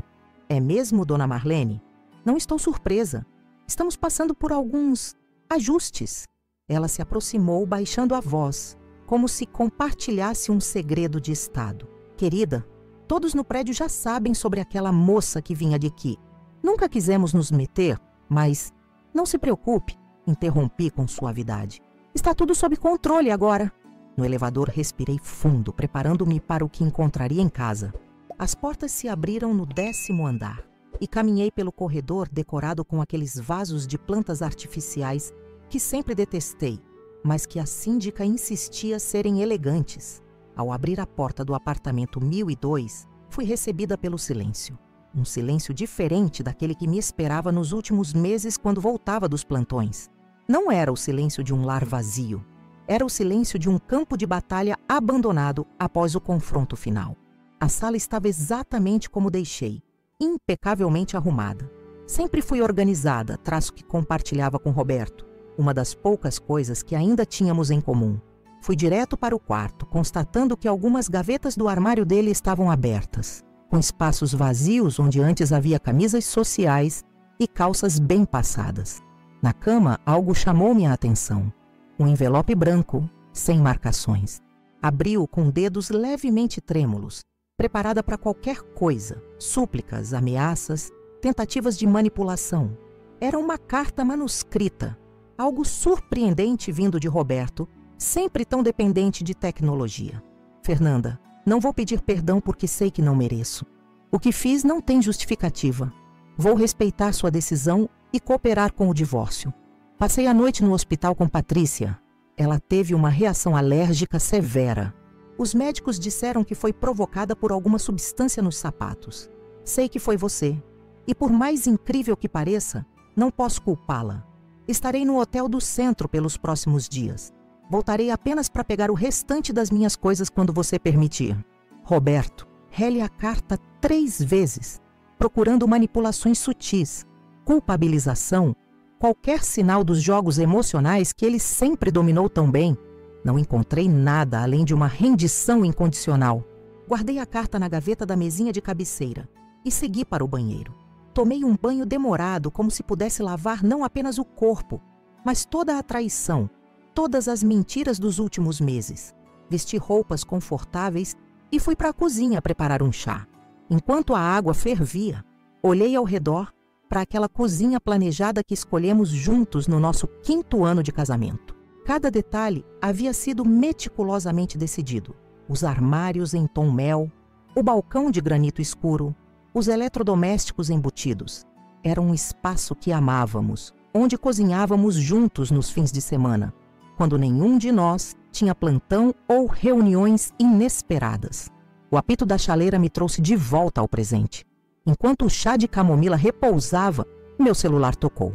Speaker 1: É mesmo, Dona Marlene? Não estou surpresa. Estamos passando por alguns ajustes. Ela se aproximou, baixando a voz, como se compartilhasse um segredo de estado. Querida, todos no prédio já sabem sobre aquela moça que vinha de aqui. Nunca quisemos nos meter, mas não se preocupe, interrompi com suavidade. Está tudo sob controle agora. No elevador respirei fundo, preparando-me para o que encontraria em casa. As portas se abriram no 10º andar e caminhei pelo corredor decorado com aqueles vasos de plantas artificiais que sempre detestei, mas que a síndica insistia serem elegantes. Ao abrir a porta do apartamento 1002, fui recebida pelo silêncio. Um silêncio diferente daquele que me esperava nos últimos meses quando voltava dos plantões. Não era o silêncio de um lar vazio. Era o silêncio de um campo de batalha abandonado após o confronto final. A sala estava exatamente como deixei, impecavelmente arrumada. Sempre fui organizada, traço que compartilhava com Roberto, uma das poucas coisas que ainda tínhamos em comum. Fui direto para o quarto, constatando que algumas gavetas do armário dele estavam abertas, com espaços vazios onde antes havia camisas sociais e calças bem passadas. Na cama, algo chamou minha atenção. Um envelope branco, sem marcações. Abri-o com dedos levemente trêmulos, preparada para qualquer coisa, súplicas, ameaças, tentativas de manipulação. Era uma carta manuscrita, algo surpreendente vindo de Roberto, sempre tão dependente de tecnologia. Fernanda, não vou pedir perdão porque sei que não mereço. O que fiz não tem justificativa. Vou respeitar sua decisão e cooperar com o divórcio. Passei a noite no hospital com Patrícia. Ela teve uma reação alérgica severa. Os médicos disseram que foi provocada por alguma substância nos sapatos. Sei que foi você. E por mais incrível que pareça, não posso culpá-la. Estarei no hotel do centro pelos próximos dias. Voltarei apenas para pegar o restante das minhas coisas quando você permitir. Roberto, rele a carta 3 vezes, procurando manipulações sutis, culpabilização, qualquer sinal dos jogos emocionais que ele sempre dominou tão bem. Não encontrei nada além de uma rendição incondicional. Guardei a carta na gaveta da mesinha de cabeceira e segui para o banheiro. Tomei um banho demorado, como se pudesse lavar não apenas o corpo, mas toda a traição, todas as mentiras dos últimos meses. Vesti roupas confortáveis e fui para a cozinha preparar um chá. Enquanto a água fervia, olhei ao redor para aquela cozinha planejada que escolhemos juntos no nosso 5º ano de casamento. Cada detalhe havia sido meticulosamente decidido. Os armários em tom mel, o balcão de granito escuro, os eletrodomésticos embutidos. Era um espaço que amávamos, onde cozinhávamos juntos nos fins de semana, quando nenhum de nós tinha plantão ou reuniões inesperadas. O apito da chaleira me trouxe de volta ao presente. Enquanto o chá de camomila repousava, meu celular tocou.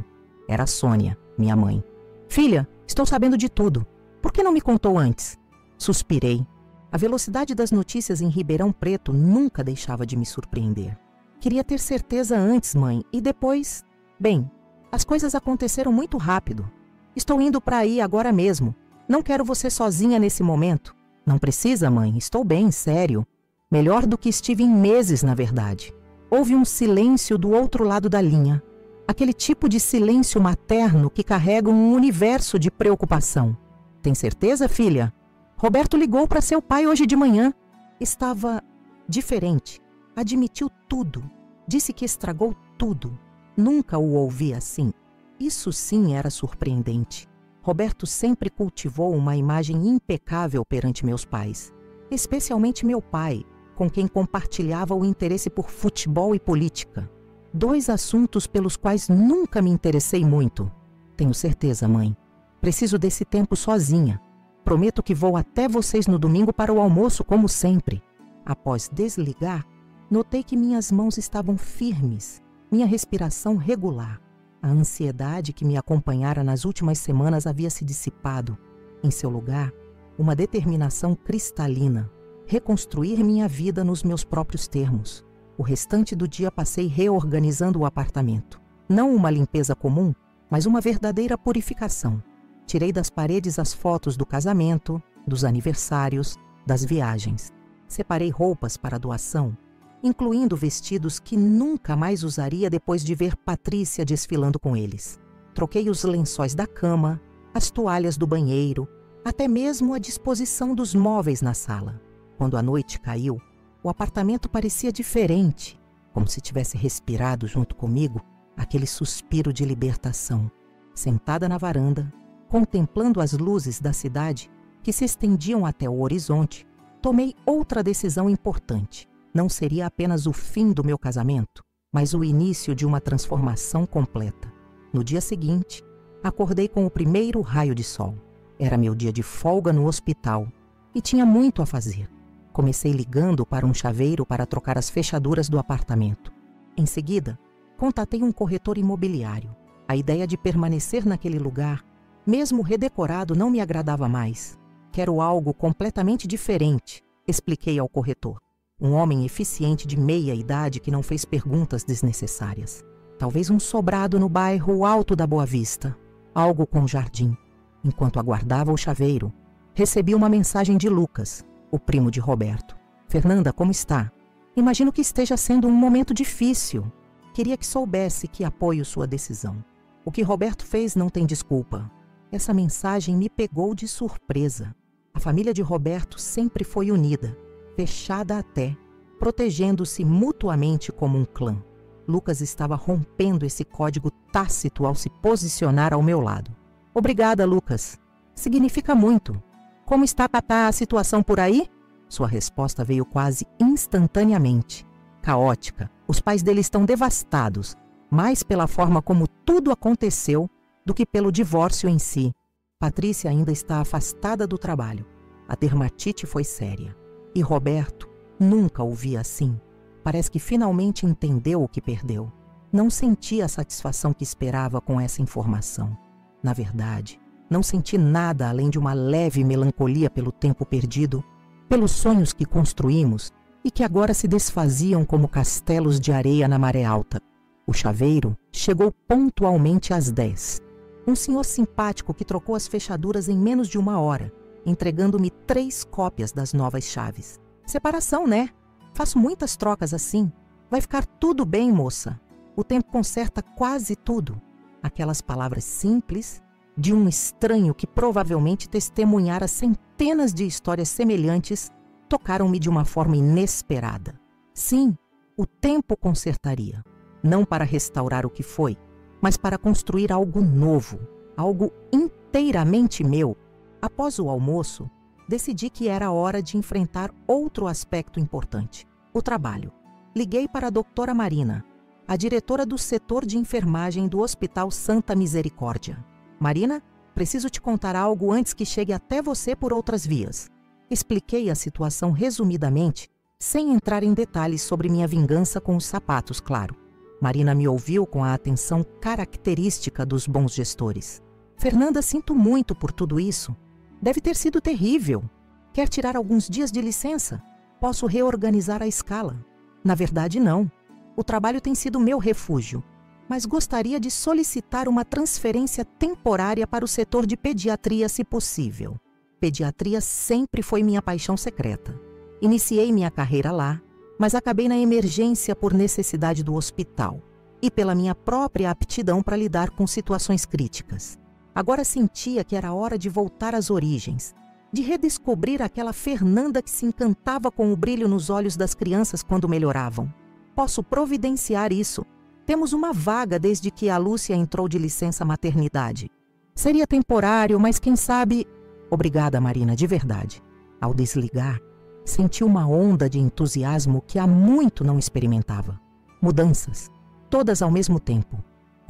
Speaker 1: Era Sônia, minha mãe. Filha, estou sabendo de tudo. Por que não me contou antes? Suspirei. A velocidade das notícias em Ribeirão Preto nunca deixava de me surpreender. Queria ter certeza antes, mãe, e depois... Bem, as coisas aconteceram muito rápido. Estou indo para aí agora mesmo. Não quero você sozinha nesse momento. Não precisa, mãe. Estou bem, sério. Melhor do que estive em meses, na verdade. Houve um silêncio do outro lado da linha. Aquele tipo de silêncio materno que carrega um universo de preocupação. Tem certeza, filha? Roberto ligou para seu pai hoje de manhã. Estava diferente. Admitiu tudo. Disse que estragou tudo. Nunca o ouvi assim. Isso sim era surpreendente. Roberto sempre cultivou uma imagem impecável perante meus pais. Especialmente meu pai, com quem compartilhava o interesse por futebol e política. 2 assuntos pelos quais nunca me interessei muito. Tenho certeza, mãe. Preciso desse tempo sozinha. Prometo que vou até vocês no domingo para o almoço, como sempre. Após desligar, notei que minhas mãos estavam firmes, minha respiração regular. A ansiedade que me acompanhara nas últimas semanas havia se dissipado. Em seu lugar, uma determinação cristalina. Reconstruir minha vida nos meus próprios termos. O restante do dia passei reorganizando o apartamento. Não uma limpeza comum, mas uma verdadeira purificação. Tirei das paredes as fotos do casamento, dos aniversários, das viagens. Separei roupas para doação, incluindo vestidos que nunca mais usaria depois de ver Patrícia desfilando com eles. Troquei os lençóis da cama, as toalhas do banheiro, até mesmo a disposição dos móveis na sala. Quando a noite caiu, o apartamento parecia diferente, como se tivesse respirado junto comigo aquele suspiro de libertação. Sentada na varanda, contemplando as luzes da cidade que se estendiam até o horizonte, tomei outra decisão importante. Não seria apenas o fim do meu casamento, mas o início de uma transformação completa. No dia seguinte, acordei com o primeiro raio de sol. Era meu dia de folga no hospital e tinha muito a fazer. Comecei ligando para um chaveiro para trocar as fechaduras do apartamento. Em seguida, contatei um corretor imobiliário. A ideia de permanecer naquele lugar, mesmo redecorado, não me agradava mais. Quero algo completamente diferente, expliquei ao corretor. Um homem eficiente de meia idade que não fez perguntas desnecessárias. Talvez um sobrado no bairro Alto da Boa Vista. Algo com jardim. Enquanto aguardava o chaveiro, recebi uma mensagem de Lucas, o primo de Roberto. Fernanda, como está? Imagino que esteja sendo um momento difícil. Queria que soubesse que apoio sua decisão. O que Roberto fez não tem desculpa. Essa mensagem me pegou de surpresa. A família de Roberto sempre foi unida, fechada até, protegendo-se mutuamente como um clã. Lucas estava rompendo esse código tácito ao se posicionar ao meu lado. Obrigada, Lucas. Significa muito. Como está a situação por aí? Sua resposta veio quase instantaneamente. Caótica. Os pais dele estão devastados, mais pela forma como tudo aconteceu do que pelo divórcio em si. Patrícia ainda está afastada do trabalho. A dermatite foi séria. E Roberto nunca o via assim. Parece que finalmente entendeu o que perdeu. Não senti a satisfação que esperava com essa informação. Na verdade, não senti nada além de uma leve melancolia pelo tempo perdido, pelos sonhos que construímos e que agora se desfaziam como castelos de areia na maré alta. O chaveiro chegou pontualmente às 10. Um senhor simpático que trocou as fechaduras em menos de 1 hora, entregando-me 3 cópias das novas chaves. Separação, né? Faço muitas trocas assim. Vai ficar tudo bem, moça. O tempo conserta quase tudo. Aquelas palavras simples de um estranho que provavelmente testemunhara centenas de histórias semelhantes tocaram-me de uma forma inesperada. Sim, o tempo consertaria. Não para restaurar o que foi, mas para construir algo novo, algo inteiramente meu. Após o almoço, decidi que era hora de enfrentar outro aspecto importante, o trabalho. Liguei para a doutora Marina, a diretora do setor de enfermagem do Hospital Santa Misericórdia. Marina, preciso te contar algo antes que chegue até você por outras vias. Expliquei a situação resumidamente, sem entrar em detalhes sobre minha vingança com os sapatos, claro. Marina me ouviu com a atenção característica dos bons gestores. Fernanda, sinto muito por tudo isso. Deve ter sido terrível. Quer tirar alguns dias de licença? Posso reorganizar a escala. Na verdade, não. O trabalho tem sido meu refúgio, mas gostaria de solicitar uma transferência temporária para o setor de pediatria, se possível. Pediatria sempre foi minha paixão secreta. Iniciei minha carreira lá, mas acabei na emergência por necessidade do hospital e pela minha própria aptidão para lidar com situações críticas. Agora sentia que era hora de voltar às origens, de redescobrir aquela Fernanda que se encantava com o brilho nos olhos das crianças quando melhoravam. Posso providenciar isso. Temos uma vaga desde que a Lúcia entrou de licença maternidade. Seria temporário, mas quem sabe... Obrigada, Marina, de verdade. Ao desligar, senti uma onda de entusiasmo que há muito não experimentava. Mudanças, todas ao mesmo tempo,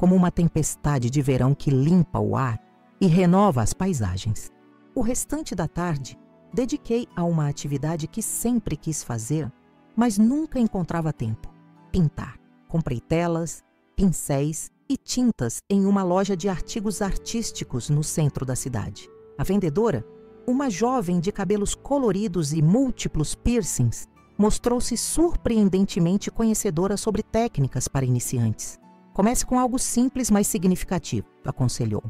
Speaker 1: como uma tempestade de verão que limpa o ar e renova as paisagens. O restante da tarde dediquei a uma atividade que sempre quis fazer, mas nunca encontrava tempo: pintar. Comprei telas, pincéis e tintas em uma loja de artigos artísticos no centro da cidade. A vendedora, uma jovem de cabelos coloridos e múltiplos piercings, mostrou-se surpreendentemente conhecedora sobre técnicas para iniciantes. Comece com algo simples, mas significativo, aconselhou.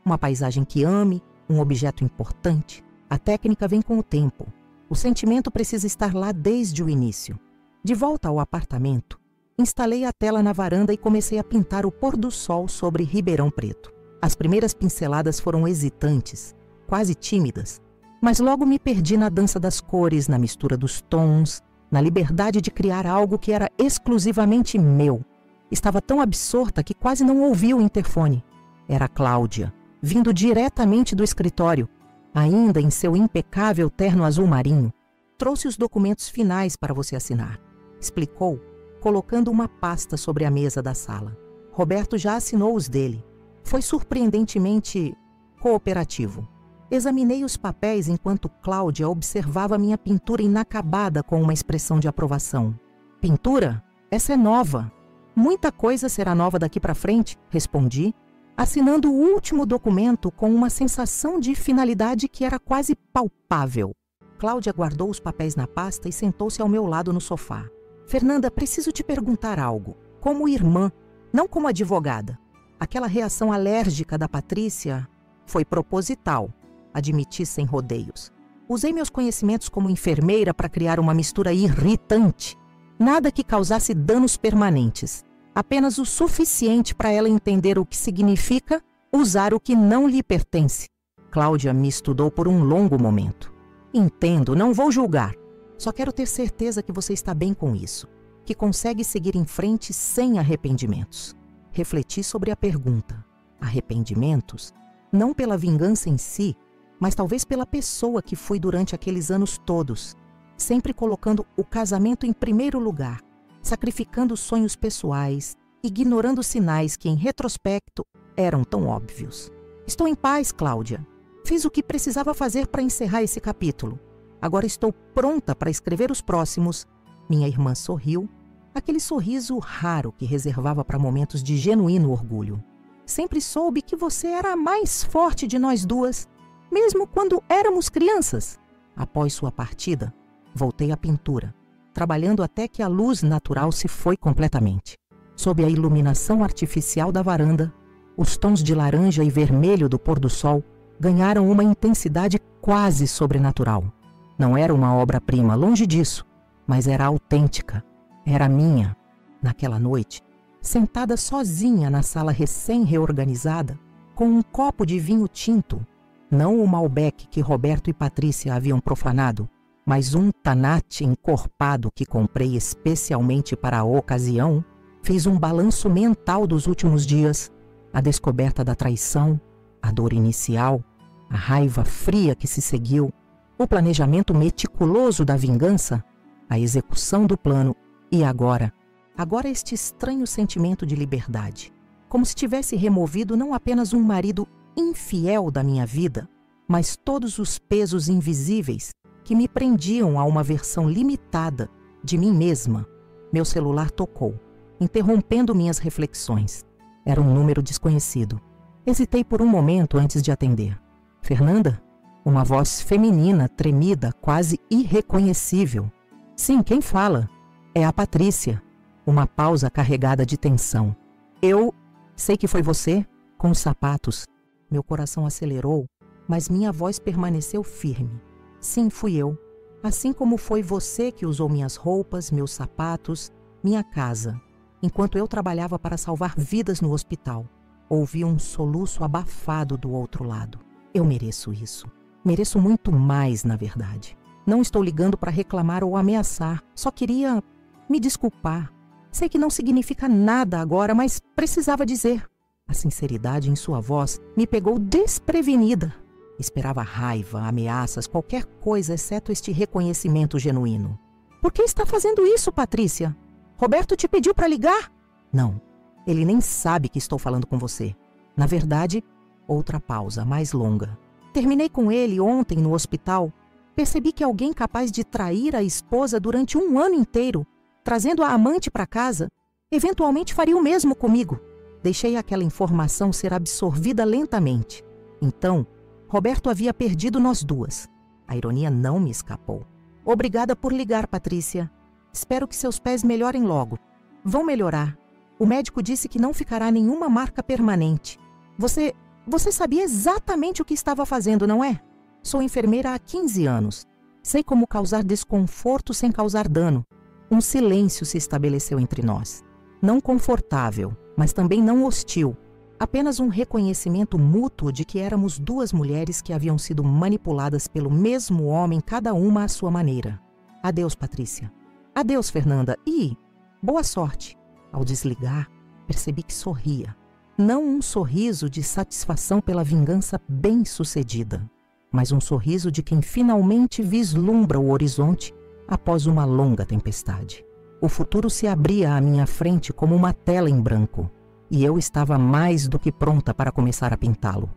Speaker 1: Uma paisagem que ame, um objeto importante. A técnica vem com o tempo. O sentimento precisa estar lá desde o início. De volta ao apartamento, instalei a tela na varanda e comecei a pintar o pôr do sol sobre Ribeirão Preto. As primeiras pinceladas foram hesitantes, quase tímidas, mas logo me perdi na dança das cores, na mistura dos tons, na liberdade de criar algo que era exclusivamente meu. Estava tão absorta que quase não ouvi o interfone. Era Cláudia, vindo diretamente do escritório, ainda em seu impecável terno azul marinho. Trouxe os documentos finais para você assinar, explicou, colocando uma pasta sobre a mesa da sala. Roberto já assinou os dele. Foi surpreendentemente cooperativo. Examinei os papéis enquanto Cláudia observava minha pintura inacabada com uma expressão de aprovação. Pintura? Essa é nova. Muita coisa será nova daqui para frente, respondi, assinando o último documento com uma sensação de finalidade que era quase palpável. Cláudia guardou os papéis na pasta e sentou-se ao meu lado no sofá. Fernanda, preciso te perguntar algo. Como irmã, não como advogada. Aquela reação alérgica da Patrícia foi proposital, admiti sem rodeios. Usei meus conhecimentos como enfermeira para criar uma mistura irritante. Nada que causasse danos permanentes. Apenas o suficiente para ela entender o que significa usar o que não lhe pertence. Cláudia me estudou por um longo momento. Entendo, não vou julgar. Só quero ter certeza que você está bem com isso, que consegue seguir em frente sem arrependimentos. Refleti sobre a pergunta. Arrependimentos? Não pela vingança em si, mas talvez pela pessoa que fui durante aqueles anos todos, sempre colocando o casamento em primeiro lugar, sacrificando sonhos pessoais, ignorando sinais que, em retrospecto, eram tão óbvios. Estou em paz, Cláudia. Fiz o que precisava fazer para encerrar esse capítulo. Agora estou pronta para escrever os próximos. Minha irmã sorriu, aquele sorriso raro que reservava para momentos de genuíno orgulho. Sempre soube que você era a mais forte de nós duas, mesmo quando éramos crianças. Após sua partida, voltei à pintura, trabalhando até que a luz natural se foi completamente. Sob a iluminação artificial da varanda, os tons de laranja e vermelho do pôr do sol ganharam uma intensidade quase sobrenatural. Não era uma obra-prima, longe disso, mas era autêntica, era minha. Naquela noite, sentada sozinha na sala recém-reorganizada, com um copo de vinho tinto, não o Malbec que Roberto e Patrícia haviam profanado, mas um Tanat encorpado que comprei especialmente para a ocasião, fiz um balanço mental dos últimos dias, a descoberta da traição, a dor inicial, a raiva fria que se seguiu, o planejamento meticuloso da vingança, a execução do plano e agora este estranho sentimento de liberdade, como se tivesse removido não apenas um marido infiel da minha vida, mas todos os pesos invisíveis que me prendiam a uma versão limitada de mim mesma. Meu celular tocou, interrompendo minhas reflexões. Era um número desconhecido. Hesitei por um momento antes de atender. Fernanda? Uma voz feminina, tremida, quase irreconhecível. Sim, quem fala? É a Patrícia. Uma pausa carregada de tensão. Eu sei que foi você, com os sapatos. Meu coração acelerou, mas minha voz permaneceu firme. Sim, fui eu. Assim como foi você que usou minhas roupas, meus sapatos, minha casa, enquanto eu trabalhava para salvar vidas no hospital. Ouvi um soluço abafado do outro lado. Eu mereço isso. Mereço muito mais, na verdade. Não estou ligando para reclamar ou ameaçar. Só queria me desculpar. Sei que não significa nada agora, mas precisava dizer. A sinceridade em sua voz me pegou desprevenida. Esperava raiva, ameaças, qualquer coisa exceto este reconhecimento genuíno. Por que está fazendo isso, Patrícia? Roberto te pediu para ligar? Não, ele nem sabe que estou falando com você. Na verdade, outra pausa, mais longa. Terminei com ele ontem no hospital. Percebi que alguém capaz de trair a esposa durante um ano inteiro, trazendo a amante para casa, eventualmente faria o mesmo comigo. Deixei aquela informação ser absorvida lentamente. Então, Roberto havia perdido nós duas. A ironia não me escapou. Obrigada por ligar, Patrícia. Espero que seus pés melhorem logo. Vão melhorar. O médico disse que não ficará nenhuma marca permanente. Você sabia exatamente o que estava fazendo, não é? Sou enfermeira há 15 anos. Sei como causar desconforto sem causar dano. Um silêncio se estabeleceu entre nós. Não confortável, mas também não hostil. Apenas um reconhecimento mútuo de que éramos duas mulheres que haviam sido manipuladas pelo mesmo homem, cada uma à sua maneira. Adeus, Patrícia. Adeus, Fernanda. E boa sorte. Ao desligar, percebi que sorria. Não um sorriso de satisfação pela vingança bem-sucedida, mas um sorriso de quem finalmente vislumbra o horizonte após uma longa tempestade. O futuro se abria à minha frente como uma tela em branco. E eu estava mais do que pronta para começar a pintá-lo.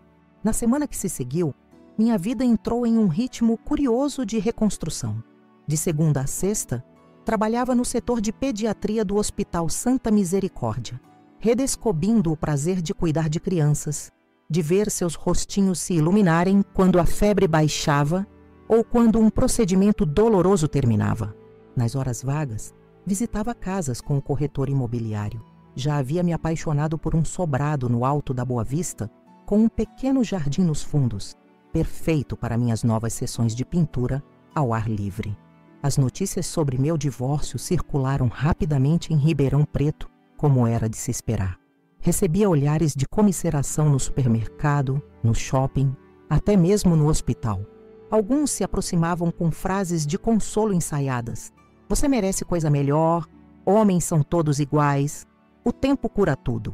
Speaker 1: Na semana que se seguiu, minha vida entrou em um ritmo curioso de reconstrução. De segunda a sexta, trabalhava no setor de pediatria do Hospital Santa Misericórdia, redescobrindo o prazer de cuidar de crianças, de ver seus rostinhos se iluminarem quando a febre baixava ou quando um procedimento doloroso terminava. Nas horas vagas, visitava casas com o corretor imobiliário. Já havia me apaixonado por um sobrado no alto da Boa Vista, com um pequeno jardim nos fundos, perfeito para minhas novas sessões de pintura ao ar livre. As notícias sobre meu divórcio circularam rapidamente em Ribeirão Preto, como era de se esperar. Recebia olhares de comiseração no supermercado, no shopping, até mesmo no hospital. Alguns se aproximavam com frases de consolo ensaiadas. Você merece coisa melhor, homens são todos iguais. O tempo cura tudo.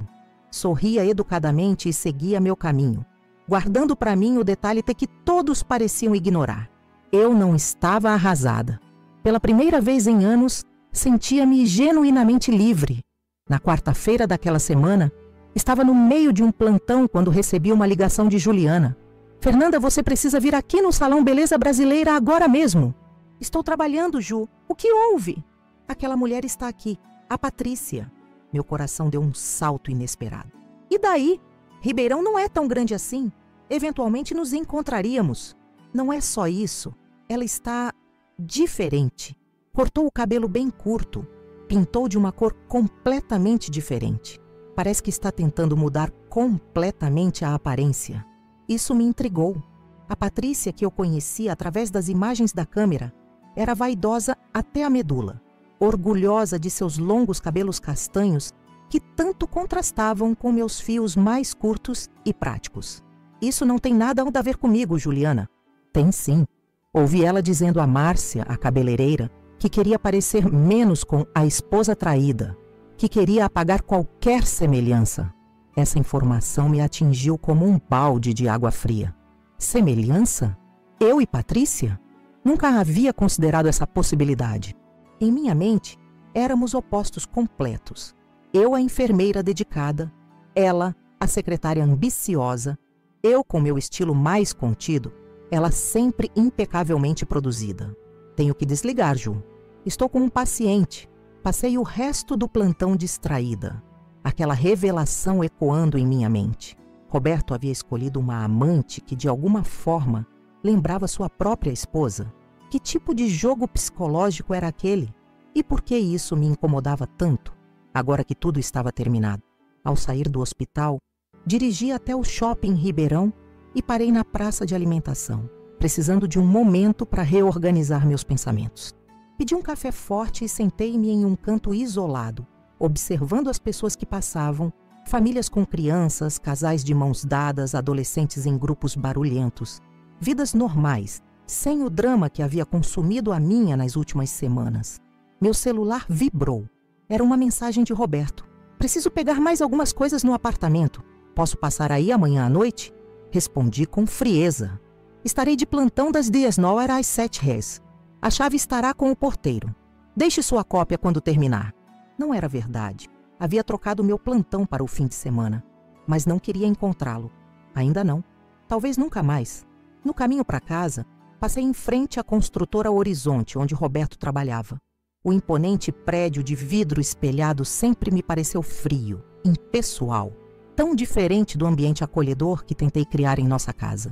Speaker 1: Sorria educadamente e seguia meu caminho, guardando para mim o detalhe que todos pareciam ignorar. Eu não estava arrasada. Pela primeira vez em anos, sentia-me genuinamente livre. Na quarta-feira daquela semana, estava no meio de um plantão quando recebi uma ligação de Juliana. Fernanda, você precisa vir aqui no Salão Beleza Brasileira agora mesmo. Estou trabalhando, Ju. O que houve? Aquela mulher está aqui, a Patrícia. Meu coração deu um salto inesperado. E daí? Ribeirão não é tão grande assim. Eventualmente nos encontraríamos. Não é só isso. Ela está diferente. Cortou o cabelo bem curto. Pintou de uma cor completamente diferente. Parece que está tentando mudar completamente a aparência. Isso me intrigou. A Patrícia que eu conhecia através das imagens da câmera era vaidosa até a medula. Orgulhosa de seus longos cabelos castanhos que tanto contrastavam com meus fios mais curtos e práticos. Isso não tem nada a ver comigo, Juliana. Tem sim. Ouvi ela dizendo a Márcia, a cabeleireira, que queria parecer menos com a esposa traída, que queria apagar qualquer semelhança. Essa informação me atingiu como um balde de água fria. Semelhança? Eu e Patrícia? Nunca havia considerado essa possibilidade. Em minha mente, éramos opostos completos. Eu, a enfermeira dedicada, ela, a secretária ambiciosa, eu com meu estilo mais contido, ela sempre impecavelmente produzida. Tenho que desligar, Ju. Estou com um paciente. Passei o resto do plantão distraída. Aquela revelação ecoando em minha mente. Roberto havia escolhido uma amante que, de alguma forma, lembrava sua própria esposa. Que tipo de jogo psicológico era aquele? E por que isso me incomodava tanto, agora que tudo estava terminado? Ao sair do hospital, dirigi até o shopping Ribeirão e parei na praça de alimentação, precisando de um momento para reorganizar meus pensamentos. Pedi um café forte e sentei-me em um canto isolado, observando as pessoas que passavam, famílias com crianças, casais de mãos dadas, adolescentes em grupos barulhentos. Vidas normais, sem o drama que havia consumido a minha nas últimas semanas. Meu celular vibrou. Era uma mensagem de Roberto. Preciso pegar mais algumas coisas no apartamento. Posso passar aí amanhã à noite? Respondi com frieza. Estarei de plantão das 19 às 7h. A chave estará com o porteiro. Deixe sua cópia quando terminar. Não era verdade. Havia trocado meu plantão para o fim de semana, mas não queria encontrá-lo. Ainda não. Talvez nunca mais. No caminho para casa, passei em frente à construtora Horizonte, onde Roberto trabalhava. O imponente prédio de vidro espelhado sempre me pareceu frio, impessoal, tão diferente do ambiente acolhedor que tentei criar em nossa casa.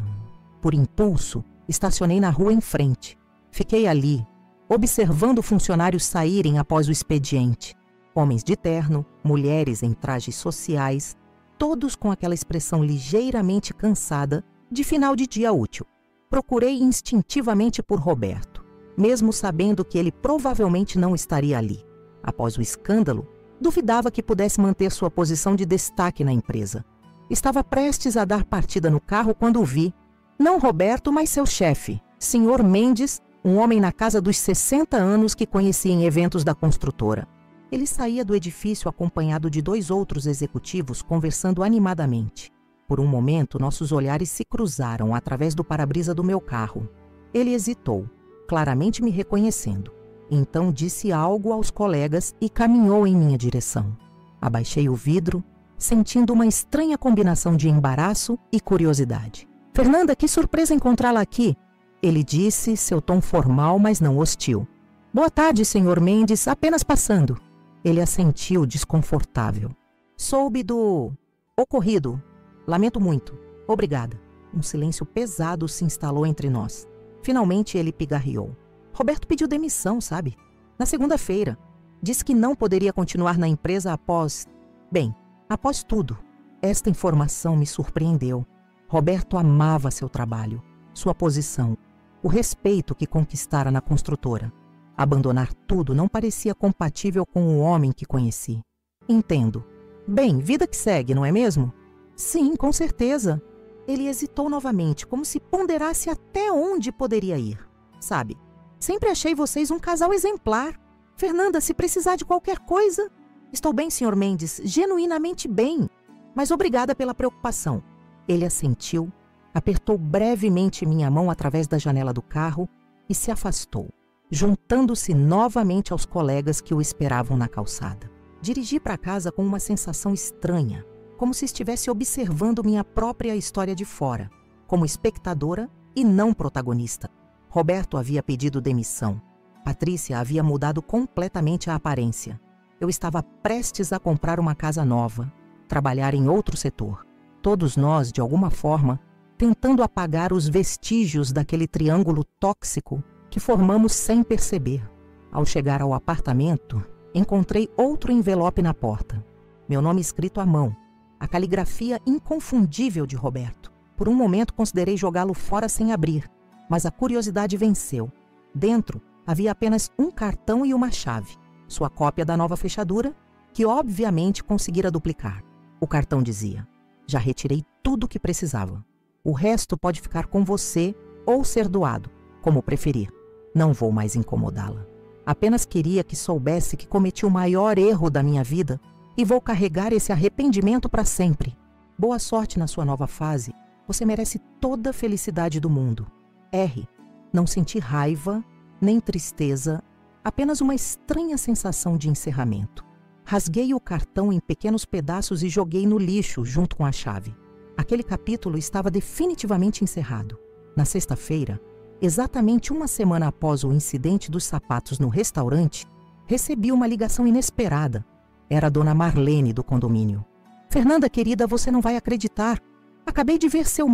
Speaker 1: Por impulso, estacionei na rua em frente. Fiquei ali, observando funcionários saírem após o expediente. Homens de terno, mulheres em trajes sociais, todos com aquela expressão ligeiramente cansada de final de dia útil. Procurei instintivamente por Roberto, mesmo sabendo que ele provavelmente não estaria ali. Após o escândalo, duvidava que pudesse manter sua posição de destaque na empresa. Estava prestes a dar partida no carro quando o vi. Não Roberto, mas seu chefe, Sr. Mendes, um homem na casa dos 60 anos que conheci em eventos da construtora. Ele saía do edifício acompanhado de 2 outros executivos conversando animadamente. Por um momento, nossos olhares se cruzaram através do para-brisa do meu carro. Ele hesitou, claramente me reconhecendo. Então disse algo aos colegas e caminhou em minha direção. Abaixei o vidro, sentindo uma estranha combinação de embaraço e curiosidade. "Fernanda, que surpresa encontrá-la aqui!" Ele disse, seu tom formal, mas não hostil. "Boa tarde, Sr. Mendes, apenas passando." Ele assentiu, desconfortável. "Soube do ocorrido. Lamento muito. Obrigada." Um silêncio pesado se instalou entre nós. Finalmente ele pigarreou. "Roberto pediu demissão, sabe? Na segunda-feira. Disse que não poderia continuar na empresa após... Bem, após tudo." Esta informação me surpreendeu. Roberto amava seu trabalho, sua posição, o respeito que conquistara na construtora. Abandonar tudo não parecia compatível com o homem que conheci. "Entendo. Bem, vida que segue, não é mesmo?" "Sim, com certeza." Ele hesitou novamente, como se ponderasse até onde poderia ir. "Sabe, sempre achei vocês um casal exemplar. Fernanda, se precisar de qualquer coisa..." "Estou bem, Sr. Mendes, genuinamente bem. Mas obrigada pela preocupação." Ele assentiu, apertou brevemente minha mão através da janela do carro e se afastou, juntando-se novamente aos colegas que o esperavam na calçada. Dirigi para casa com uma sensação estranha, como se estivesse observando minha própria história de fora, como espectadora e não protagonista. Roberto havia pedido demissão. Patrícia havia mudado completamente a aparência. Eu estava prestes a comprar uma casa nova, trabalhar em outro setor. Todos nós, de alguma forma, tentando apagar os vestígios daquele triângulo tóxico que formamos sem perceber. Ao chegar ao apartamento, encontrei outro envelope na porta. Meu nome escrito à mão, a caligrafia inconfundível de Roberto. Por um momento considerei jogá-lo fora sem abrir, mas a curiosidade venceu. Dentro havia apenas um cartão e uma chave, sua cópia da nova fechadura, que obviamente conseguira duplicar. O cartão dizia: "Já retirei tudo o que precisava. O resto pode ficar com você ou ser doado, como preferir. Não vou mais incomodá-la. Apenas queria que soubesse que cometi o maior erro da minha vida e vou carregar esse arrependimento para sempre. Boa sorte na sua nova fase. Você merece toda a felicidade do mundo. R." Não senti raiva, nem tristeza, apenas uma estranha sensação de encerramento. Rasguei o cartão em pequenos pedaços e joguei no lixo junto com a chave. Aquele capítulo estava definitivamente encerrado. Na sexta-feira, exatamente uma semana após o incidente dos sapatos no restaurante, recebi uma ligação inesperada. Era a dona Marlene do condomínio. "Fernanda, querida, você não vai acreditar. Acabei de ver seu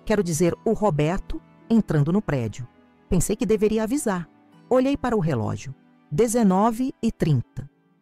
Speaker 1: quero dizer, o Roberto, entrando no prédio. Pensei que deveria avisar. Olhei para o relógio. 19h30.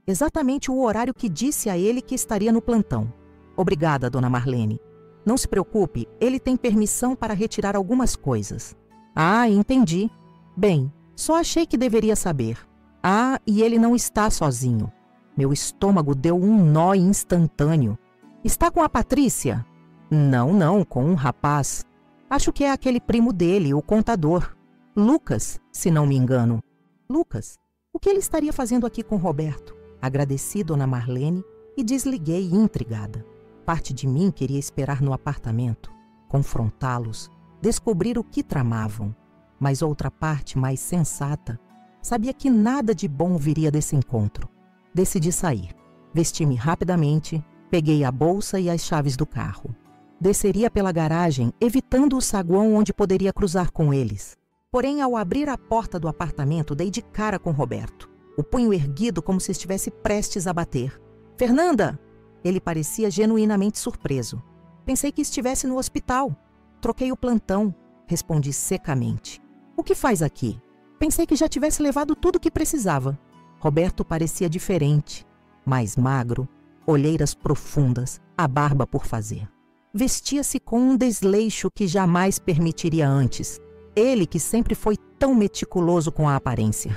Speaker 1: Exatamente o horário que disse a ele que estaria no plantão. Obrigada, dona Marlene. Não se preocupe, ele tem permissão para retirar algumas coisas. Ah, entendi. Bem, só achei que deveria saber. Ah, e ele não está sozinho. Meu estômago deu um nó instantâneo. Está com a Patrícia? Não, com um rapaz. Acho que é aquele primo dele, o contador. Lucas, se não me engano. Lucas, o que ele estaria fazendo aqui com Roberto? Agradeci dona Marlene e desliguei intrigada. Parte de mim queria esperar no apartamento, confrontá-los, descobrir o que tramavam. Mas outra parte, mais sensata, sabia que nada de bom viria desse encontro. Decidi sair. Vesti-me rapidamente, peguei a bolsa e as chaves do carro. Desceria pela garagem, evitando o saguão onde poderia cruzar com eles. Porém, ao abrir a porta do apartamento, dei de cara com Roberto, o punho erguido como se estivesse prestes a bater. Fernanda! Ele parecia genuinamente surpreso. Pensei que estivesse no hospital. Troquei o plantão, respondi secamente. O que faz aqui? Pensei que já tivesse levado tudo o que precisava. Roberto parecia diferente, mais magro, olheiras profundas, a barba por fazer. Vestia-se com um desleixo que jamais permitiria antes. Ele que sempre foi tão meticuloso com a aparência.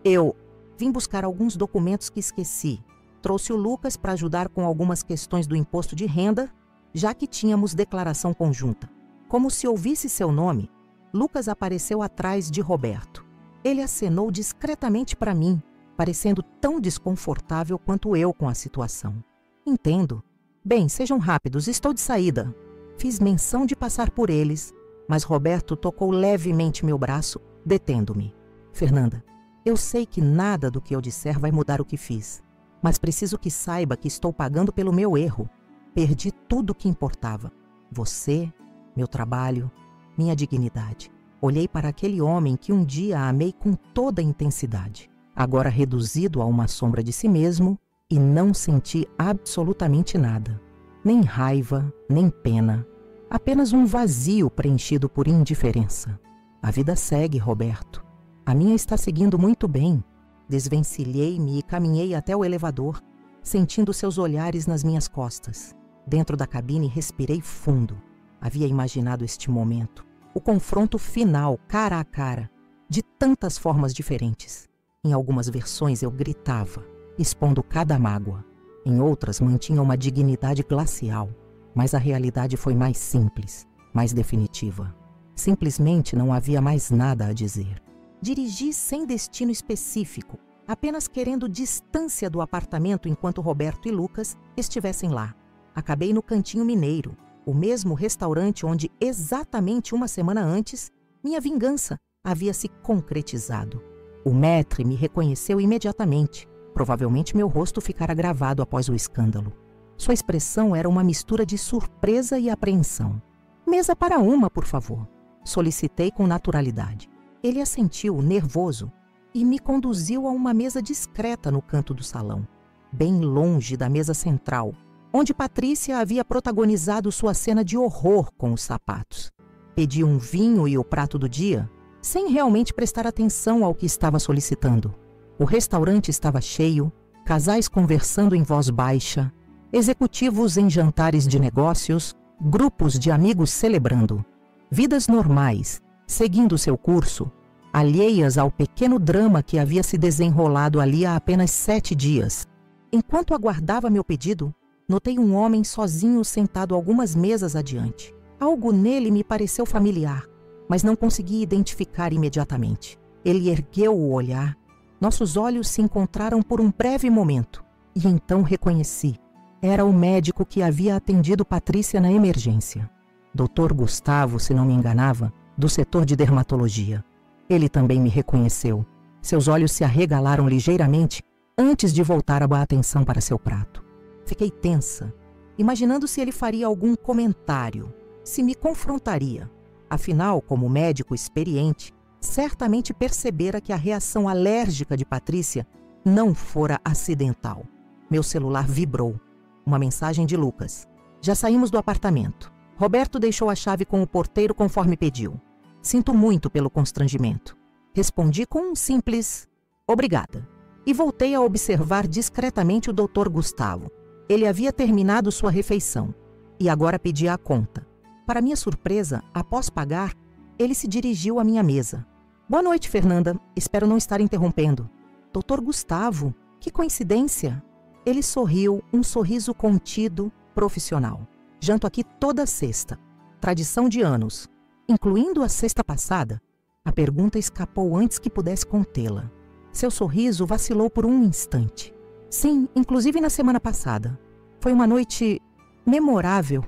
Speaker 1: Eu vim buscar alguns documentos que esqueci. Trouxe o Lucas para ajudar com algumas questões do imposto de renda, já que tínhamos declaração conjunta. Como se ouvisse seu nome, Lucas apareceu atrás de Roberto. Ele acenou discretamente para mim, parecendo tão desconfortável quanto eu com a situação. Entendo. Bem, sejam rápidos, estou de saída. Fiz menção de passar por eles, mas Roberto tocou levemente meu braço, detendo-me. Fernanda, eu sei que nada do que eu disser vai mudar o que fiz, mas preciso que saiba que estou pagando pelo meu erro. Perdi tudo o que importava. Você, meu trabalho, minha dignidade. Olhei para aquele homem que um dia amei com toda a intensidade, agora reduzido a uma sombra de si mesmo, e não senti absolutamente nada. Nem raiva, nem pena. Apenas um vazio preenchido por indiferença. A vida segue, Roberto. A minha está seguindo muito bem. Desvencilhei-me e caminhei até o elevador, sentindo seus olhares nas minhas costas. Dentro da cabine respirei fundo. Havia imaginado este momento, o confronto final, cara a cara, de tantas formas diferentes. Em algumas versões eu gritava, expondo cada mágoa. Em outras mantinha uma dignidade glacial, mas a realidade foi mais simples, mais definitiva. Simplesmente não havia mais nada a dizer. Dirigi sem destino específico, apenas querendo distância do apartamento enquanto Roberto e Lucas estivessem lá. Acabei no Cantinho Mineiro, o mesmo restaurante onde, exatamente uma semana antes, minha vingança havia se concretizado. O maître me reconheceu imediatamente. Provavelmente meu rosto ficara gravado após o escândalo. Sua expressão era uma mistura de surpresa e apreensão. Mesa para uma, por favor. Solicitei com naturalidade. Ele assentiu, nervoso, e me conduziu a uma mesa discreta no canto do salão, bem longe da mesa central, onde Patrícia havia protagonizado sua cena de horror com os sapatos. Pedi um vinho e o prato do dia, sem realmente prestar atenção ao que estava solicitando. O restaurante estava cheio, casais conversando em voz baixa, executivos em jantares de negócios, grupos de amigos celebrando. Vidas normais, seguindo seu curso, alheias ao pequeno drama que havia se desenrolado ali há apenas 7 dias. Enquanto aguardava meu pedido, notei um homem sozinho sentado algumas mesas adiante. Algo nele me pareceu familiar, mas não consegui identificar imediatamente. Ele ergueu o olhar. Nossos olhos se encontraram por um breve momento, e então reconheci. Era o médico que havia atendido Patrícia na emergência. Dr. Gustavo, se não me enganava, do setor de dermatologia. Ele também me reconheceu. Seus olhos se arregalaram ligeiramente antes de voltar a atenção para seu prato. Fiquei tensa, imaginando se ele faria algum comentário, se me confrontaria. Afinal, como médico experiente, certamente percebera que a reação alérgica de Patrícia não fora acidental. Meu celular vibrou. Uma mensagem de Lucas. Já saímos do apartamento. Roberto deixou a chave com o porteiro conforme pediu. Sinto muito pelo constrangimento. Respondi com um simples obrigada e voltei a observar discretamente o Dr. Gustavo. Ele havia terminado sua refeição e agora pedia a conta. Para minha surpresa, após pagar, ele se dirigiu à minha mesa. Boa noite, Fernanda. Espero não estar interrompendo. Dr. Gustavo, que coincidência! Ele sorriu, um sorriso contido, profissional. Janto aqui toda sexta. Tradição de anos. Incluindo a sexta passada? A pergunta escapou antes que pudesse contê-la. Seu sorriso vacilou por um instante. Sim, inclusive na semana passada. Foi uma noite memorável.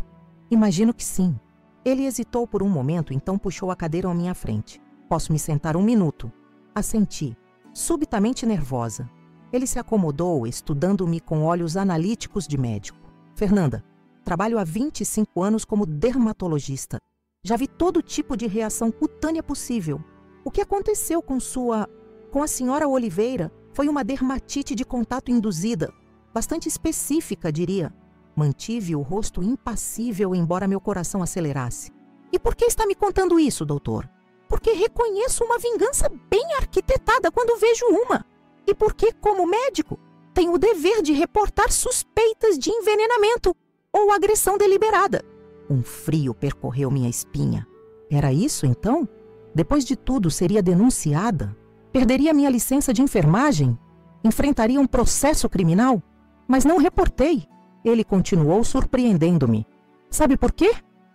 Speaker 1: Imagino que sim. Ele hesitou por um momento, então puxou a cadeira à minha frente. Posso me sentar um minuto? Assenti, subitamente nervosa. Ele se acomodou, estudando-me com olhos analíticos de médico. Fernanda, trabalho há 25 anos como dermatologista. Já vi todo tipo de reação cutânea possível. O que aconteceu com a senhora Oliveira foi uma dermatite de contato induzida, bastante específica, diria. Mantive o rosto impassível, embora meu coração acelerasse. E por que está me contando isso, doutor? Porque reconheço uma vingança bem arquitetada quando vejo uma. E porque, como médico, tenho o dever de reportar suspeitas de envenenamento ou agressão deliberada. Um frio percorreu minha espinha. Era isso, então? Depois de tudo, seria denunciada? Perderia minha licença de enfermagem? Enfrentaria um processo criminal? Mas não reportei. Ele continuou surpreendendo-me. Sabe por quê?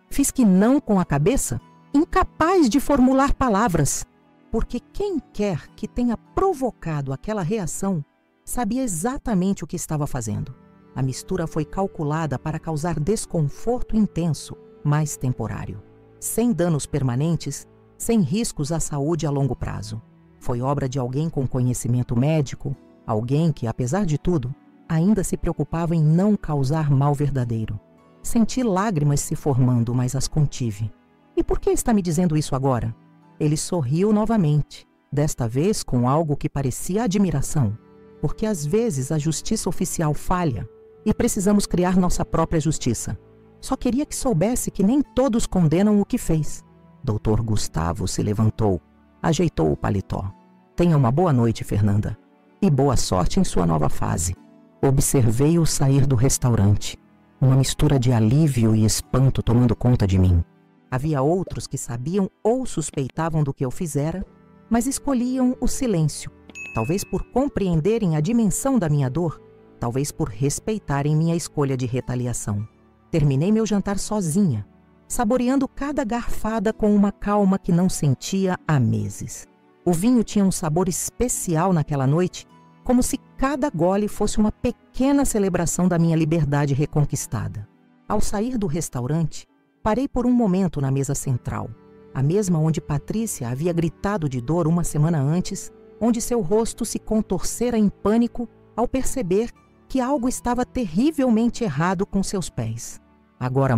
Speaker 1: Fiz que não com a cabeça, incapaz de formular palavras. Porque quem quer que tenha provocado aquela reação sabia exatamente o que estava fazendo. A mistura foi calculada para causar desconforto intenso, mas temporário. Sem danos permanentes, sem riscos à saúde a longo prazo. Foi obra de alguém com conhecimento médico, alguém que, apesar de tudo, ainda se preocupava em não causar mal verdadeiro. Senti lágrimas se formando, mas as contive. E por que está me dizendo isso agora? Ele sorriu novamente, desta vez com algo que parecia admiração. Porque às vezes a justiça oficial falha e precisamos criar nossa própria justiça. Só queria que soubesse que nem todos condenam o que fez. Dr. Gustavo se levantou, ajeitou o paletó. Tenha uma boa noite, Fernanda, e boa sorte em sua nova fase. Observei-o sair do restaurante, uma mistura de alívio e espanto tomando conta de mim. Havia outros que sabiam ou suspeitavam do que eu fizera, mas escolhiam o silêncio, talvez por compreenderem a dimensão da minha dor, talvez por respeitarem minha escolha de retaliação. Terminei meu jantar sozinha, saboreando cada garfada com uma calma que não sentia há meses. O vinho tinha um sabor especial naquela noite, como se cada gole fosse uma pequena celebração da minha liberdade reconquistada. Ao sair do restaurante, parei por um momento na mesa central, a mesma onde Patrícia havia gritado de dor uma semana antes, onde seu rosto se contorcera em pânico ao perceber que algo estava terrivelmente errado com seus pés. Agora,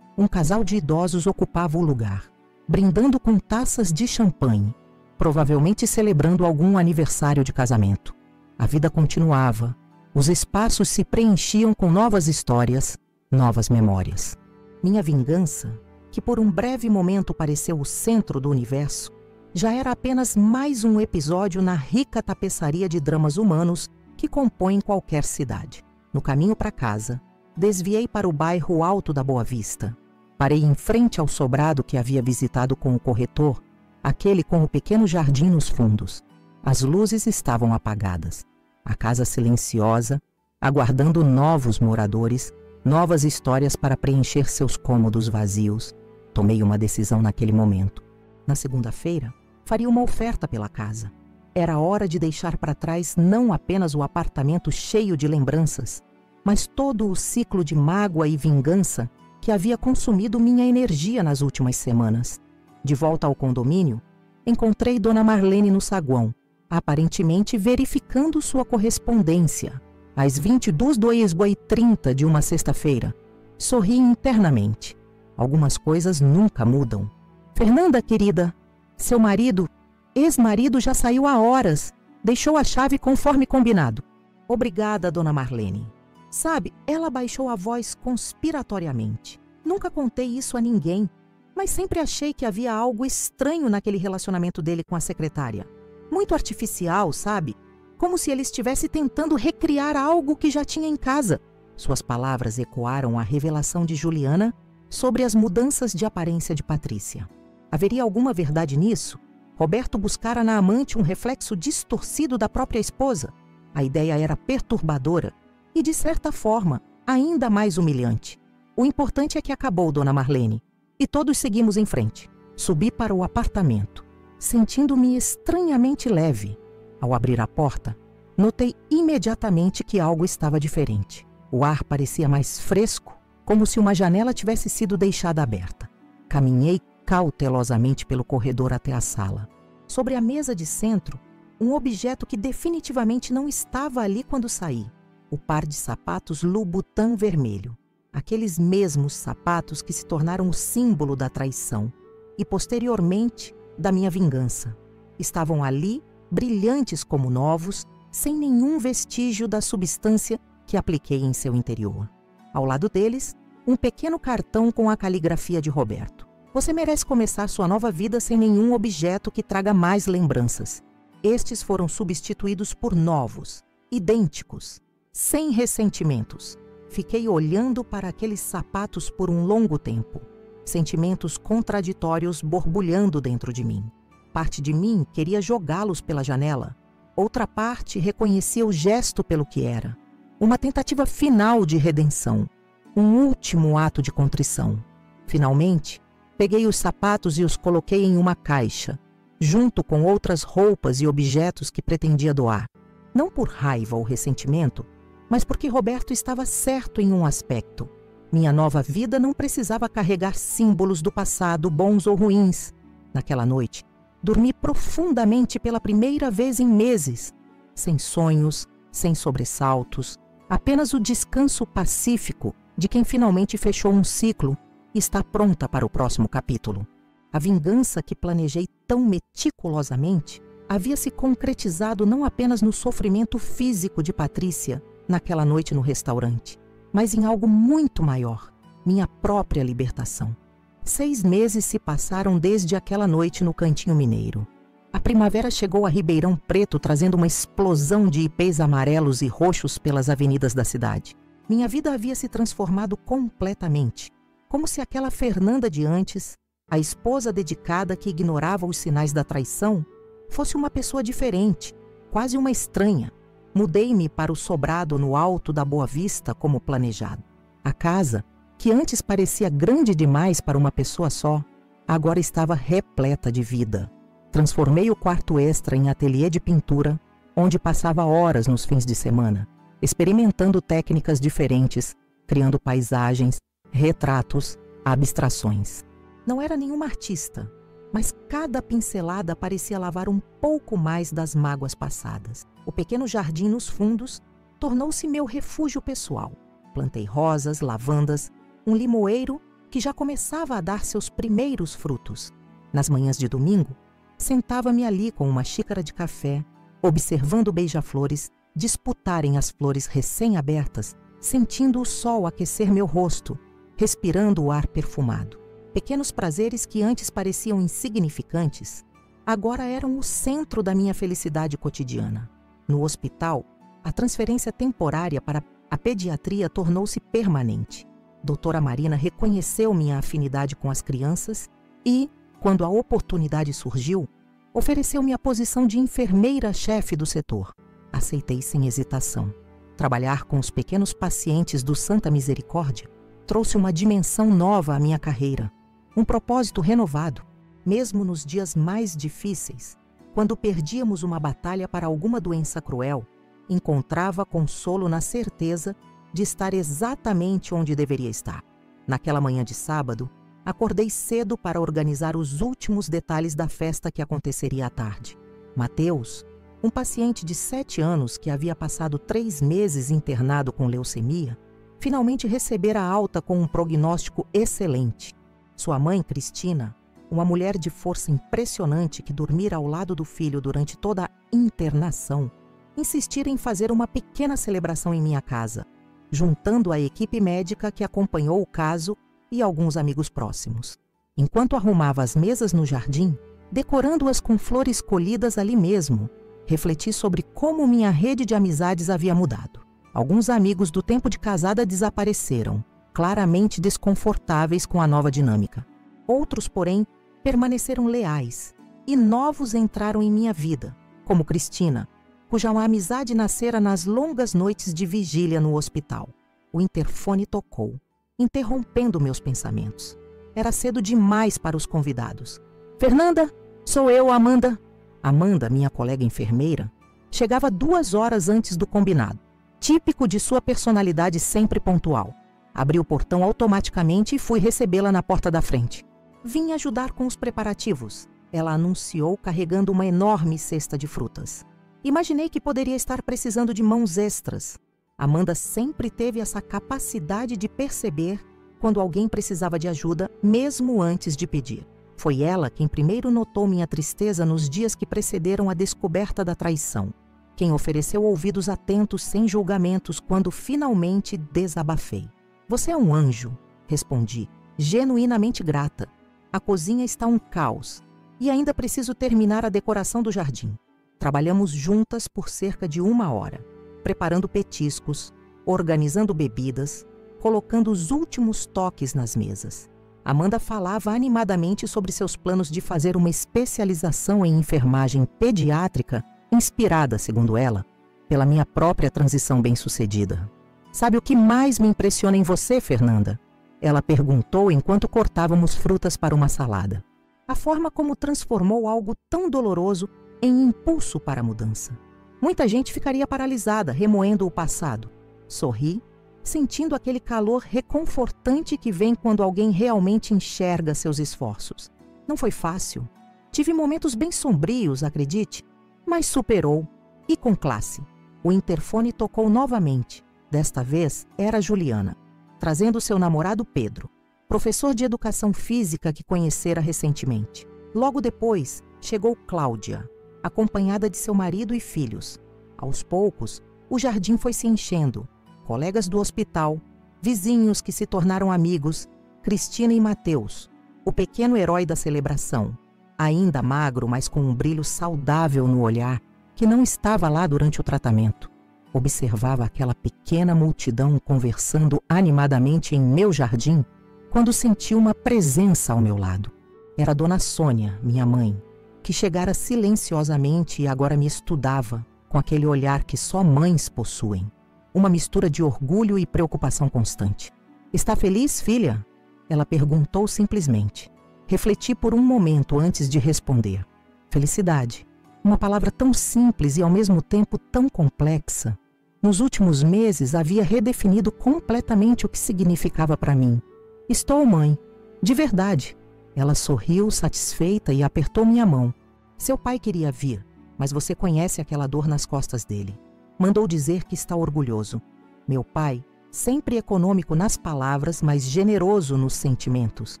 Speaker 1: um casal de idosos ocupava o lugar, brindando com taças de champanhe, provavelmente celebrando algum aniversário de casamento. A vida continuava, os espaços se preenchiam com novas histórias, novas memórias. Minha vingança, que por um breve momento pareceu o centro do universo, já era apenas mais um episódio na rica tapeçaria de dramas humanos que compõem qualquer cidade. No caminho para casa, desviei para o bairro Alto da Boa Vista. Parei em frente ao sobrado que havia visitado com o corretor, aquele com o pequeno jardim nos fundos. As luzes estavam apagadas. A casa silenciosa, aguardando novos moradores, novas histórias para preencher seus cômodos vazios. Tomei uma decisão naquele momento. Na segunda-feira, faria uma oferta pela casa. Era hora de deixar para trás não apenas o apartamento cheio de lembranças, mas todo o ciclo de mágoa e vingança que havia consumido minha energia nas últimas semanas. De volta ao condomínio, encontrei Dona Marlene no saguão, aparentemente verificando sua correspondência. Às 22h30 de uma sexta-feira, sorri internamente. Algumas coisas nunca mudam. Fernanda, querida, seu marido, ex-marido já saiu há horas. Deixou a chave conforme combinado. Obrigada, Dona Marlene. Sabe, ela baixou a voz conspiratoriamente. Nunca contei isso a ninguém, mas sempre achei que havia algo estranho naquele relacionamento dele com a secretária. Muito artificial, sabe? Como se ele estivesse tentando recriar algo que já tinha em casa. Suas palavras ecoaram a revelação de Juliana sobre as mudanças de aparência de Patrícia. Haveria alguma verdade nisso? Roberto buscara na amante um reflexo distorcido da própria esposa. A ideia era perturbadora e, de certa forma, ainda mais humilhante. O importante é que acabou, dona Marlene, e todos seguimos em frente. Subi para o apartamento, sentindo-me estranhamente leve. Ao abrir a porta, notei imediatamente que algo estava diferente. O ar parecia mais fresco, como se uma janela tivesse sido deixada aberta. Caminhei cautelosamente pelo corredor até a sala. Sobre a mesa de centro, um objeto que definitivamente não estava ali quando saí. O par de sapatos Louboutin vermelho. Aqueles mesmos sapatos que se tornaram o símbolo da traição e, posteriormente, da minha vingança. Estavam ali, brilhantes como novos, sem nenhum vestígio da substância que apliquei em seu interior. Ao lado deles, um pequeno cartão com a caligrafia de Roberto. Você merece começar sua nova vida sem nenhum objeto que traga mais lembranças. Estes foram substituídos por novos, idênticos, sem ressentimentos. Fiquei olhando para aqueles sapatos por um longo tempo. Sentimentos contraditórios borbulhando dentro de mim. Parte de mim queria jogá-los pela janela. Outra parte reconhecia o gesto pelo que era. Uma tentativa final de redenção. Um último ato de contrição. Finalmente, peguei os sapatos e os coloquei em uma caixa, junto com outras roupas e objetos que pretendia doar. Não por raiva ou ressentimento, mas porque Roberto estava certo em um aspecto. Minha nova vida não precisava carregar símbolos do passado, bons ou ruins. Naquela noite, dormi profundamente pela primeira vez em meses, sem sonhos, sem sobressaltos, apenas o descanso pacífico de quem finalmente fechou um ciclo e está pronta para o próximo capítulo. A vingança que planejei tão meticulosamente havia se concretizado não apenas no sofrimento físico de Patrícia naquela noite no restaurante, mas em algo muito maior, minha própria libertação. 6 meses se passaram desde aquela noite no Cantinho Mineiro. A primavera chegou a Ribeirão Preto trazendo uma explosão de ipês amarelos e roxos pelas avenidas da cidade. Minha vida havia se transformado completamente, como se aquela Fernanda de antes, a esposa dedicada que ignorava os sinais da traição, fosse uma pessoa diferente, quase uma estranha. Mudei-me para o sobrado no alto da Boa Vista como planejado. A casa, que antes parecia grande demais para uma pessoa só, agora estava repleta de vida. Transformei o quarto extra em ateliê de pintura, onde passava horas nos fins de semana, experimentando técnicas diferentes, criando paisagens, retratos, abstrações. Não era nenhuma artista, mas cada pincelada parecia lavar um pouco mais das mágoas passadas. O pequeno jardim nos fundos tornou-se meu refúgio pessoal. Plantei rosas, lavandas, um limoeiro que já começava a dar seus primeiros frutos. Nas manhãs de domingo, sentava-me ali com uma xícara de café, observando beija-flores disputarem as flores recém-abertas, sentindo o sol aquecer meu rosto, respirando o ar perfumado. Pequenos prazeres que antes pareciam insignificantes, agora eram o centro da minha felicidade cotidiana. No hospital, a transferência temporária para a pediatria tornou-se permanente. Doutora Marina reconheceu minha afinidade com as crianças e, quando a oportunidade surgiu, ofereceu-me a posição de enfermeira-chefe do setor. Aceitei sem hesitação. Trabalhar com os pequenos pacientes do Santa Misericórdia trouxe uma dimensão nova à minha carreira, um propósito renovado, mesmo nos dias mais difíceis. Quando perdíamos uma batalha para alguma doença cruel, encontrava consolo na certeza de estar exatamente onde deveria estar. Naquela manhã de sábado, acordei cedo para organizar os últimos detalhes da festa que aconteceria à tarde. Mateus, um paciente de 7 anos que havia passado 3 meses internado com leucemia, finalmente recebera alta com um prognóstico excelente. Sua mãe, Cristina, uma mulher de força impressionante que dormira ao lado do filho durante toda a internação, insistira em fazer uma pequena celebração em minha casa, juntando a equipe médica que acompanhou o caso e alguns amigos próximos. Enquanto arrumava as mesas no jardim, decorando-as com flores colhidas ali mesmo, refleti sobre como minha rede de amizades havia mudado. Alguns amigos do tempo de casada desapareceram, claramente desconfortáveis com a nova dinâmica. Outros, porém, permaneceram leais, e novos entraram em minha vida, como Cristina, cuja amizade nascera nas longas noites de vigília no hospital. O interfone tocou, interrompendo meus pensamentos. Era cedo demais para os convidados. Fernanda, sou eu, Amanda. Amanda, minha colega enfermeira, chegava 2 horas antes do combinado, típico de sua personalidade sempre pontual. Abri o portão automaticamente e fui recebê-la na porta da frente. Vim ajudar com os preparativos, ela anunciou carregando uma enorme cesta de frutas. Imaginei que poderia estar precisando de mãos extras. Amanda sempre teve essa capacidade de perceber quando alguém precisava de ajuda, mesmo antes de pedir. Foi ela quem primeiro notou minha tristeza nos dias que precederam a descoberta da traição. Quem ofereceu ouvidos atentos sem julgamentos quando finalmente desabafei. Você é um anjo, respondi, genuinamente grata. A cozinha está um caos e ainda preciso terminar a decoração do jardim. Trabalhamos juntas por cerca de 1 hora, preparando petiscos, organizando bebidas, colocando os últimos toques nas mesas. Amanda falava animadamente sobre seus planos de fazer uma especialização em enfermagem pediátrica, inspirada, segundo ela, pela minha própria transição bem-sucedida. Sabe o que mais me impressiona em você, Fernanda? Ela perguntou enquanto cortávamos frutas para uma salada. A forma como transformou algo tão doloroso em impulso para a mudança. Muita gente ficaria paralisada, remoendo o passado. Sorri, sentindo aquele calor reconfortante que vem quando alguém realmente enxerga seus esforços. Não foi fácil. Tive momentos bem sombrios, acredite, mas superou, e com classe. O interfone tocou novamente. Desta vez era Juliana, trazendo seu namorado Pedro, professor de educação física que conhecera recentemente. Logo depois, chegou Cláudia, acompanhada de seu marido e filhos. Aos poucos, o jardim foi se enchendo. Colegas do hospital, vizinhos que se tornaram amigos, Cristina e Mateus, o pequeno herói da celebração, ainda magro, mas com um brilho saudável no olhar, que não estava lá durante o tratamento. Observava aquela pequena multidão conversando animadamente em meu jardim, quando senti uma presença ao meu lado. Era Dona Sônia, minha mãe, que chegara silenciosamente e agora me estudava, com aquele olhar que só mães possuem. Uma mistura de orgulho e preocupação constante. Está feliz, filha? Ela perguntou simplesmente. Refleti por um momento antes de responder. Felicidade. Uma palavra tão simples e ao mesmo tempo tão complexa. Nos últimos meses havia redefinido completamente o que significava para mim. Estou, mãe. De verdade. Ela sorriu satisfeita e apertou minha mão. Seu pai queria vir, mas você conhece aquela dor nas costas dele. Mandou dizer que está orgulhoso. Meu pai, sempre econômico nas palavras, mas generoso nos sentimentos.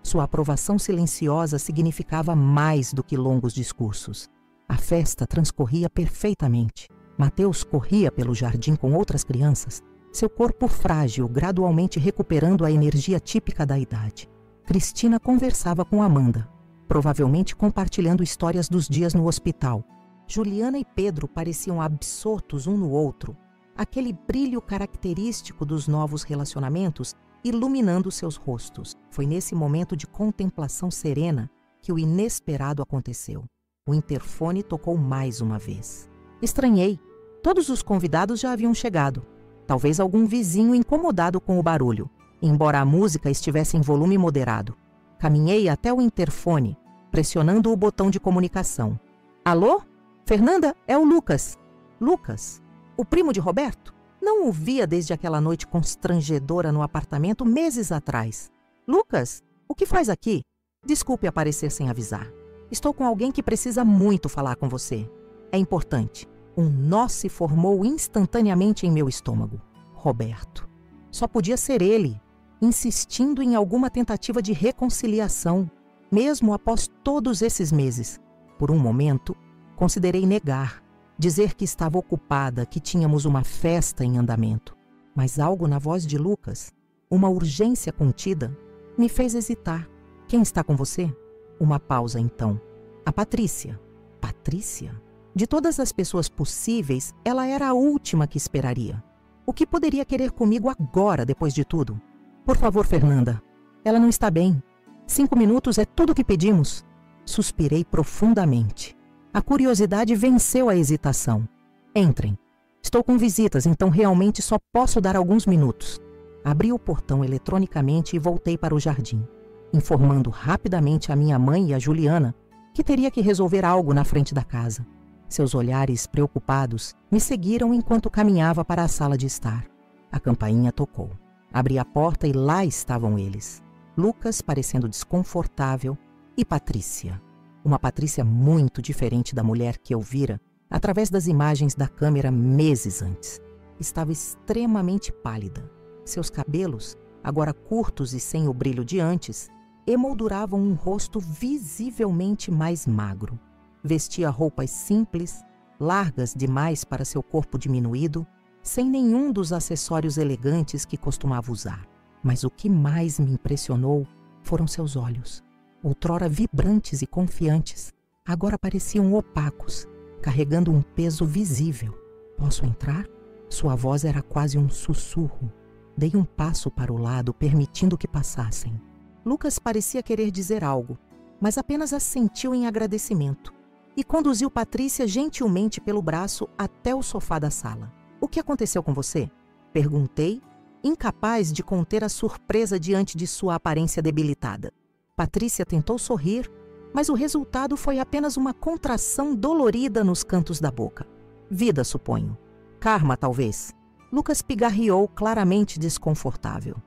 Speaker 1: Sua aprovação silenciosa significava mais do que longos discursos. A festa transcorria perfeitamente. Mateus corria pelo jardim com outras crianças, seu corpo frágil gradualmente recuperando a energia típica da idade. Cristina conversava com Amanda, provavelmente compartilhando histórias dos dias no hospital. Juliana e Pedro pareciam absortos um no outro, aquele brilho característico dos novos relacionamentos iluminando seus rostos. Foi nesse momento de contemplação serena que o inesperado aconteceu. O interfone tocou mais uma vez. Estranhei. Todos os convidados já haviam chegado. Talvez algum vizinho incomodado com o barulho, embora a música estivesse em volume moderado. Caminhei até o interfone, pressionando o botão de comunicação. Alô? Fernanda, é o Lucas. Lucas? O primo de Roberto? Não o via desde aquela noite constrangedora no apartamento meses atrás. Lucas, o que faz aqui? Desculpe aparecer sem avisar. Estou com alguém que precisa muito falar com você. É importante. Um nó se formou instantaneamente em meu estômago. Roberto. Só podia ser ele, insistindo em alguma tentativa de reconciliação, mesmo após todos esses meses. Por um momento, considerei negar, dizer que estava ocupada, que tínhamos uma festa em andamento. Mas algo na voz de Lucas, uma urgência contida, Me fez hesitar. Quem está com você? Uma pausa então. A Patrícia. Patrícia? De todas as pessoas possíveis, ela era a última que esperaria. O que poderia querer comigo agora, depois de tudo? Por favor, Fernanda. Ela não está bem. 5 minutos é tudo o que pedimos. Suspirei profundamente. A curiosidade venceu a hesitação. Entrem. Estou com visitas, então realmente só posso dar alguns minutos. Abri o portão eletronicamente e voltei para o jardim, informando rapidamente a minha mãe e a Juliana que teria que resolver algo na frente da casa. Seus olhares preocupados me seguiram enquanto caminhava para a sala de estar. A campainha tocou. Abri a porta e lá estavam eles. Lucas parecendo desconfortável e Patrícia. Uma Patrícia muito diferente da mulher que eu vira através das imagens da câmera meses antes. Estava extremamente pálida. Seus cabelos, agora curtos e sem o brilho de antes, emolduravam um rosto visivelmente mais magro. Vestia roupas simples, largas demais para seu corpo diminuído, sem nenhum dos acessórios elegantes que costumava usar. Mas o que mais me impressionou foram seus olhos. Outrora vibrantes e confiantes, agora pareciam opacos, carregando um peso visível. Posso entrar? Sua voz era quase um sussurro. Dei um passo para o lado, permitindo que passassem. Lucas parecia querer dizer algo, mas apenas assentiu em agradecimento e conduziu Patrícia gentilmente pelo braço até o sofá da sala. O que aconteceu com você? Perguntei, incapaz de conter a surpresa diante de sua aparência debilitada. Patrícia tentou sorrir, mas o resultado foi apenas uma contração dolorida nos cantos da boca. Vida, suponho. Karma, talvez. Lucas pigarreou, claramente desconfortável.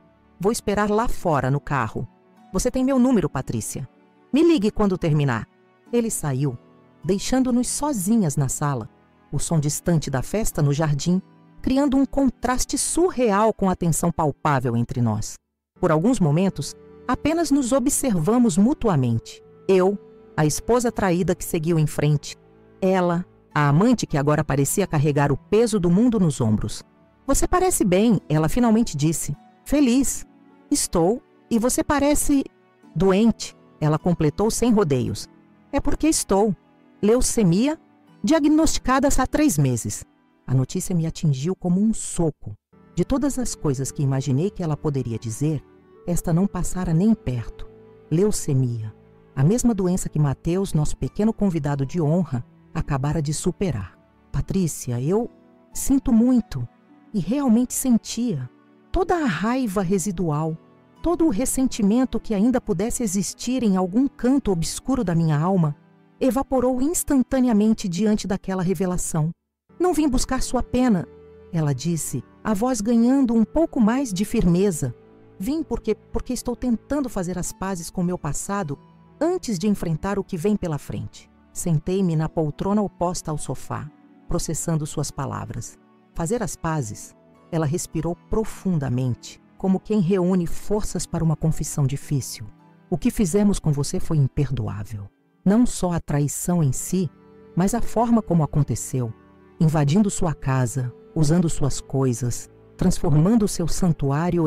Speaker 1: Vou esperar lá fora, no carro. Você tem meu número, Patrícia. Me ligue quando terminar. Ele saiu, deixando-nos sozinhas na sala. O som distante da festa no jardim, criando um contraste surreal com a tensão palpável entre nós. Por alguns momentos, apenas nos observamos mutuamente. Eu, a esposa traída que seguiu em frente. Ela, a amante que agora parecia carregar o peso do mundo nos ombros. Você parece bem, ela finalmente disse. Feliz. Estou. E você parece... doente, ela completou sem rodeios. É porque estou. Leucemia, diagnosticada há 3 meses. A notícia me atingiu como um soco. De todas as coisas que imaginei que ela poderia dizer, esta não passara nem perto. Leucemia. A mesma doença que Mateus, nosso pequeno convidado de honra, acabara de superar. Patrícia, eu sinto muito. E realmente sentia. Toda a raiva residual, todo o ressentimento que ainda pudesse existir em algum canto obscuro da minha alma, evaporou instantaneamente diante daquela revelação. Não vim buscar sua pena, ela disse, a voz ganhando um pouco mais de firmeza. Vim porque estou tentando fazer as pazes com meu passado antes de enfrentar o que vem pela frente. Sentei-me na poltrona oposta ao sofá, processando suas palavras. Fazer as pazes? Ela respirou profundamente, como quem reúne forças para uma confissão difícil. O que fizemos com você foi imperdoável. Não só a traição em si, mas a forma como aconteceu. Invadindo sua casa, usando suas coisas, transformando seu santuário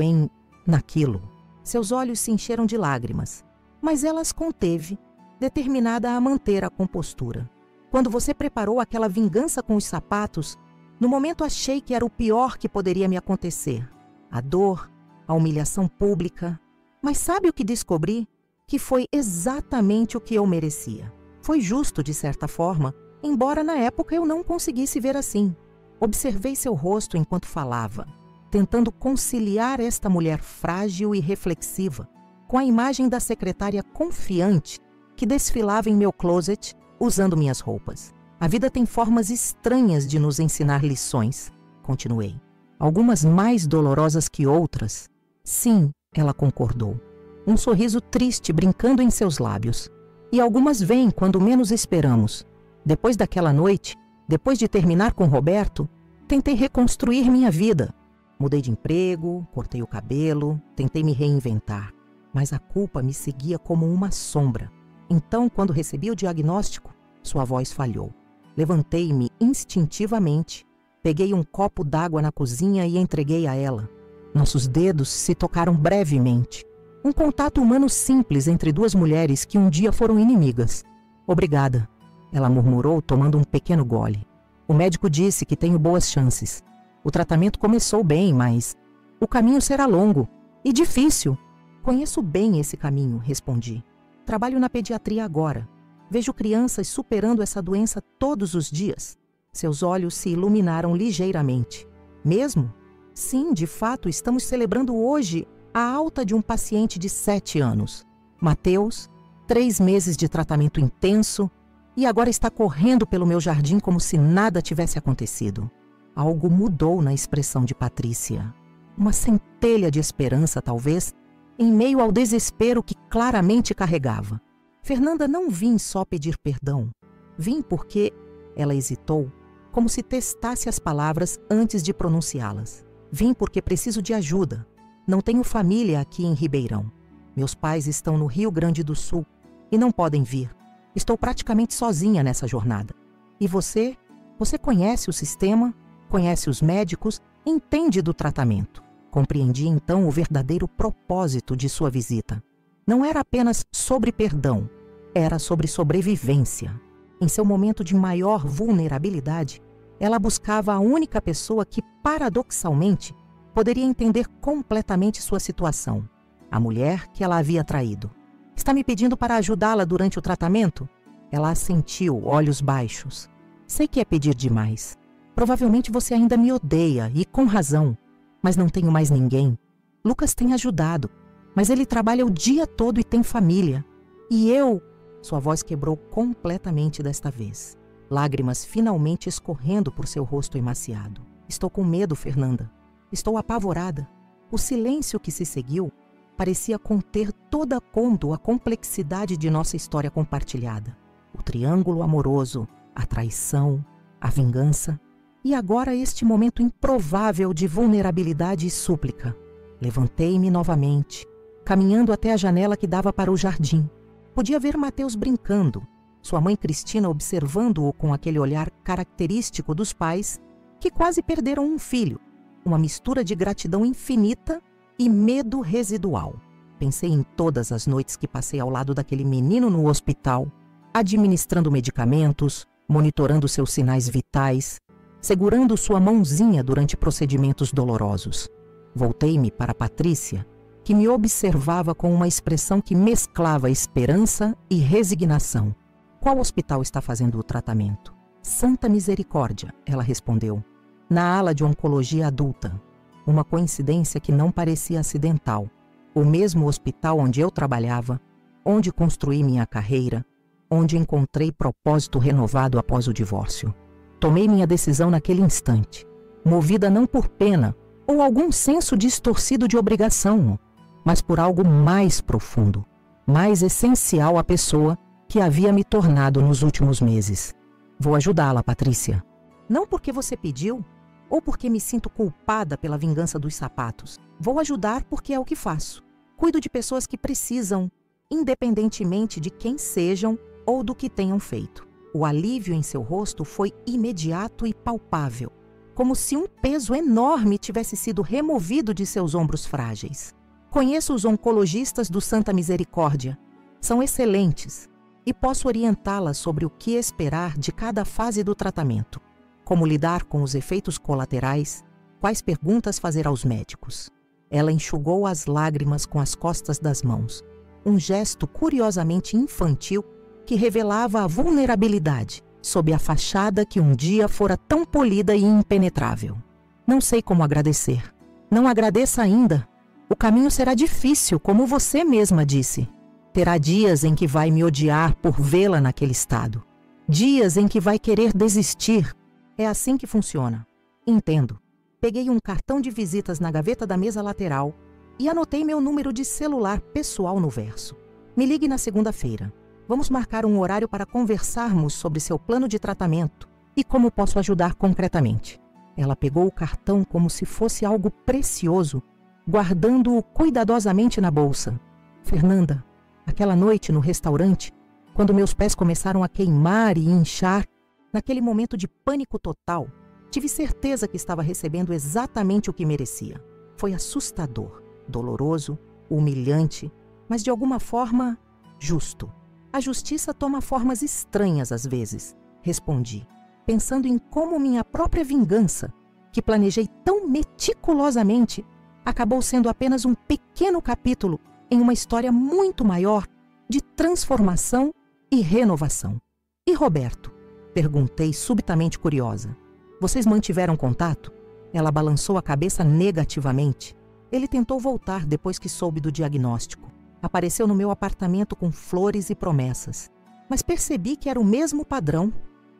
Speaker 1: naquilo. Seus olhos se encheram de lágrimas, mas ela as conteve, determinada a manter a compostura. Quando você preparou aquela vingança com os sapatos, no momento achei que era o pior que poderia me acontecer. A dor, a humilhação pública. Mas sabe o que descobri? Que foi exatamente o que eu merecia. Foi justo, de certa forma, embora na época eu não conseguisse ver assim. Observei seu rosto enquanto falava, tentando conciliar esta mulher frágil e reflexiva com a imagem da secretária confiante que desfilava em meu closet usando minhas roupas. A vida tem formas estranhas de nos ensinar lições, continuei. Algumas mais dolorosas que outras. Sim, ela concordou. Um sorriso triste brincando em seus lábios. E algumas vêm quando menos esperamos. Depois daquela noite, depois de terminar com Roberto, tentei reconstruir minha vida. Mudei de emprego, cortei o cabelo, tentei me reinventar. Mas a culpa me seguia como uma sombra. Então, quando recebi o diagnóstico, sua voz falhou. Levantei-me instintivamente, peguei um copo d'água na cozinha e entreguei a ela. Nossos dedos se tocaram brevemente. Um contato humano simples entre duas mulheres que um dia foram inimigas. Obrigada, ela murmurou, tomando um pequeno gole. O médico disse que tenho boas chances. O tratamento começou bem, mas o caminho será longo e difícil. Conheço bem esse caminho, respondi. Trabalho na pediatria agora. Vejo crianças superando essa doença todos os dias. Seus olhos se iluminaram ligeiramente. Mesmo? Sim, de fato, estamos celebrando hoje a alta de um paciente de 7 anos. Mateus, 3 meses de tratamento intenso, e agora está correndo pelo meu jardim como se nada tivesse acontecido. Algo mudou na expressão de Patrícia. Uma centelha de esperança, talvez, em meio ao desespero que claramente carregava. Fernanda, não vim só pedir perdão. Vim porque ela hesitou, como se testasse as palavras antes de pronunciá-las. Vim porque preciso de ajuda. Não tenho família aqui em Ribeirão. Meus pais estão no Rio Grande do Sul e não podem vir. Estou praticamente sozinha nessa jornada. E você? Você conhece o sistema, conhece os médicos, entende do tratamento. Compreendi então o verdadeiro propósito de sua visita. Não era apenas sobre perdão, era sobre sobrevivência. Em seu momento de maior vulnerabilidade, ela buscava a única pessoa que, paradoxalmente, poderia entender completamente sua situação. A mulher que ela havia traído. Está me pedindo para ajudá-la durante o tratamento? Ela assentiu, olhos baixos. Sei que é pedir demais. Provavelmente você ainda me odeia, e com razão. Mas não tenho mais ninguém. Lucas tem ajudado, mas ele trabalha o dia todo e tem família. E eu... Sua voz quebrou completamente desta vez. Lágrimas finalmente escorrendo por seu rosto emaciado. Estou com medo, Fernanda. Estou apavorada. O silêncio que se seguiu parecia conter toda a complexidade de nossa história compartilhada. O triângulo amoroso, a traição, a vingança e agora este momento improvável de vulnerabilidade e súplica. Levantei-me novamente, caminhando até a janela que dava para o jardim. Podia ver Mateus brincando, sua mãe Cristina observando-o com aquele olhar característico dos pais que quase perderam um filho, uma mistura de gratidão infinita e medo residual. Pensei em todas as noites que passei ao lado daquele menino no hospital, administrando medicamentos, monitorando seus sinais vitais, segurando sua mãozinha durante procedimentos dolorosos. Voltei-me para Patrícia, que me observava com uma expressão que mesclava esperança e resignação. Qual hospital está fazendo o tratamento? Santa Misericórdia, ela respondeu. Na ala de oncologia adulta. Uma coincidência que não parecia acidental. O mesmo hospital onde eu trabalhava, onde construí minha carreira, onde encontrei propósito renovado após o divórcio. Tomei minha decisão naquele instante, movida não por pena ou algum senso distorcido de obrigação, mas por algo mais profundo, mais essencial à pessoa que havia me tornado nos últimos meses. Vou ajudá-la, Patrícia. Não porque você pediu, ou porque me sinto culpada pela vingança dos sapatos. Vou ajudar porque é o que faço. Cuido de pessoas que precisam, independentemente de quem sejam ou do que tenham feito. O alívio em seu rosto foi imediato e palpável, como se um peso enorme tivesse sido removido de seus ombros frágeis. Conheço os oncologistas do Santa Misericórdia. São excelentes e posso orientá-la sobre o que esperar de cada fase do tratamento. Como lidar com os efeitos colaterais, quais perguntas fazer aos médicos. Ela enxugou as lágrimas com as costas das mãos, um gesto curiosamente infantil que revelava a vulnerabilidade sob a fachada que um dia fora tão polida e impenetrável. Não sei como agradecer. Não agradeça ainda. O caminho será difícil, como você mesma disse. Terá dias em que vai me odiar por vê-la naquele estado. Dias em que vai querer desistir. É assim que funciona. Entendo. Peguei um cartão de visitas na gaveta da mesa lateral e anotei meu número de celular pessoal no verso. Me ligue na segunda-feira. Vamos marcar um horário para conversarmos sobre seu plano de tratamento e como posso ajudar concretamente. Ela pegou o cartão como se fosse algo precioso, guardando-o cuidadosamente na bolsa. Fernanda, aquela noite no restaurante, quando meus pés começaram a queimar e inchar, naquele momento de pânico total, tive certeza que estava recebendo exatamente o que merecia. Foi assustador, doloroso humilhante, mas de alguma forma justo. A justiça toma formas estranhas às vezes, respondi, pensando em como minha própria vingança, que planejei tão meticulosamente, acabou sendo apenas um pequeno capítulo em uma história muito maior de transformação e renovação. E Roberto? Perguntei subitamente curiosa. Vocês mantiveram contato? Ela balançou a cabeça negativamente. Ele tentou voltar depois que soube do diagnóstico. Apareceu no meu apartamento com flores e promessas. Mas percebi que era o mesmo padrão.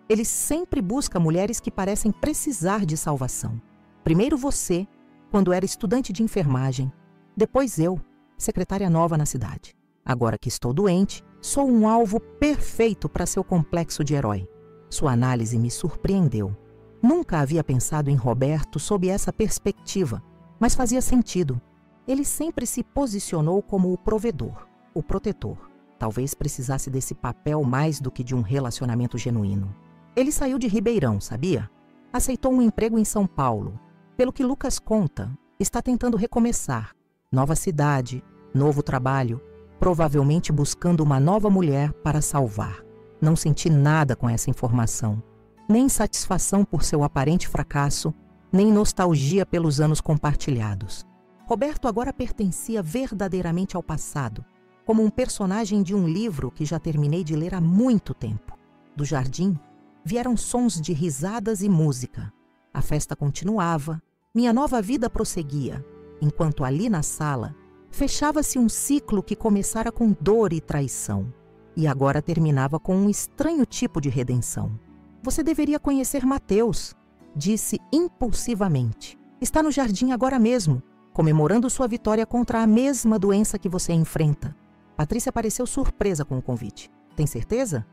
Speaker 1: Ele sempre busca mulheres que parecem precisar de salvação. Primeiro você, quando era estudante de enfermagem. Depois eu, secretária nova na cidade. Agora que estou doente, sou um alvo perfeito para seu complexo de herói. Sua análise me surpreendeu. Nunca havia pensado em Roberto sob essa perspectiva, mas fazia sentido. Ele sempre se posicionou como o provedor, o protetor. Talvez precisasse desse papel mais do que de um relacionamento genuíno. Ele saiu de Ribeirão, sabia? Aceitou um emprego em São Paulo. Pelo que Lucas conta, está tentando recomeçar. Nova cidade, novo trabalho, provavelmente buscando uma nova mulher para salvar. Não senti nada com essa informação. Nem satisfação por seu aparente fracasso, nem nostalgia pelos anos compartilhados. Roberto agora pertencia verdadeiramente ao passado, como um personagem de um livro que já terminei de ler há muito tempo. Do jardim, vieram sons de risadas e música. A festa continuava, minha nova vida prosseguia, enquanto ali na sala, fechava-se um ciclo que começara com dor e traição, e agora terminava com um estranho tipo de redenção. Você deveria conhecer Mateus, disse impulsivamente. Está no jardim agora mesmo, comemorando sua vitória contra a mesma doença que você enfrenta. Patrícia pareceu surpresa com o convite. Tem certeza?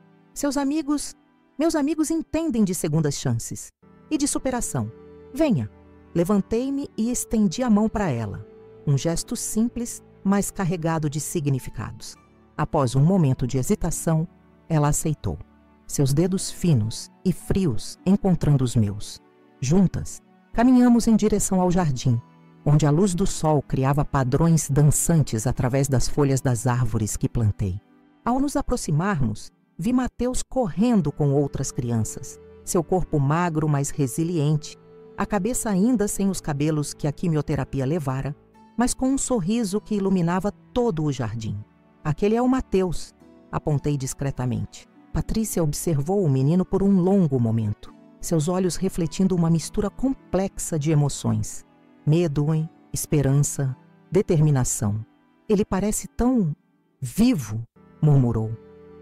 Speaker 1: Meus amigos entendem de segundas chances e de superação. Venha. Levantei-me e estendi a mão para ela. Um gesto simples, mas carregado de significados. Após um momento de hesitação, ela aceitou. Seus dedos finos e frios encontrando os meus. Juntas, caminhamos em direção ao jardim, onde a luz do sol criava padrões dançantes através das folhas das árvores que plantei. Ao nos aproximarmos, vi Mateus correndo com outras crianças, seu corpo magro, mas resiliente, a cabeça ainda sem os cabelos que a quimioterapia levara, mas com um sorriso que iluminava todo o jardim. Aquele é o Mateus, apontei discretamente. Patrícia observou o menino por um longo momento, seus olhos refletindo uma mistura complexa de emoções. Medo, esperança, determinação. Ele parece tão vivo, murmurou.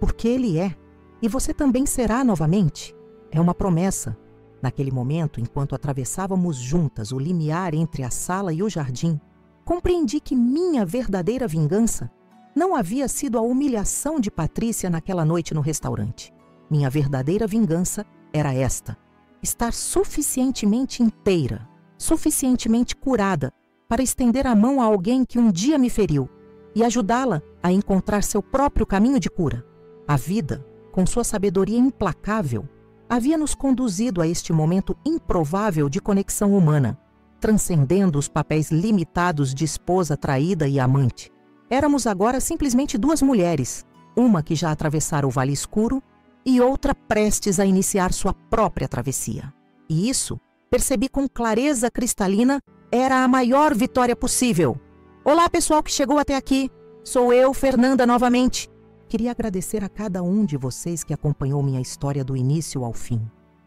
Speaker 1: Porque ele é. E você também será novamente. É uma promessa. Naquele momento, enquanto atravessávamos juntas o limiar entre a sala e o jardim, compreendi que minha verdadeira vingança não havia sido a humilhação de Patrícia naquela noite no restaurante. Minha verdadeira vingança era esta: estar suficientemente inteira, suficientemente curada para estender a mão a alguém que um dia me feriu e ajudá-la a encontrar seu próprio caminho de cura. A vida, com sua sabedoria implacável, havia nos conduzido a este momento improvável de conexão humana, transcendendo os papéis limitados de esposa traída e amante. Éramos agora simplesmente duas mulheres, uma que já atravessara o Vale Escuro e outra prestes a iniciar sua própria travessia. E isso, percebi com clareza cristalina, era a maior vitória possível. Olá, pessoal que chegou até aqui. Sou eu, Fernanda, novamente. Queria agradecer a cada um de vocês que acompanhou minha história do início ao fim.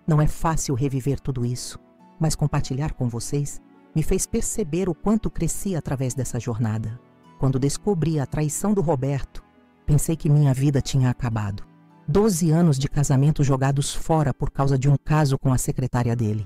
Speaker 1: Não é fácil reviver tudo isso, mas compartilhar com vocês me fez perceber o quanto cresci através dessa jornada. Quando descobri a traição do Roberto, pensei que minha vida tinha acabado. 12 anos de casamento jogados fora por causa de um caso com a secretária dele.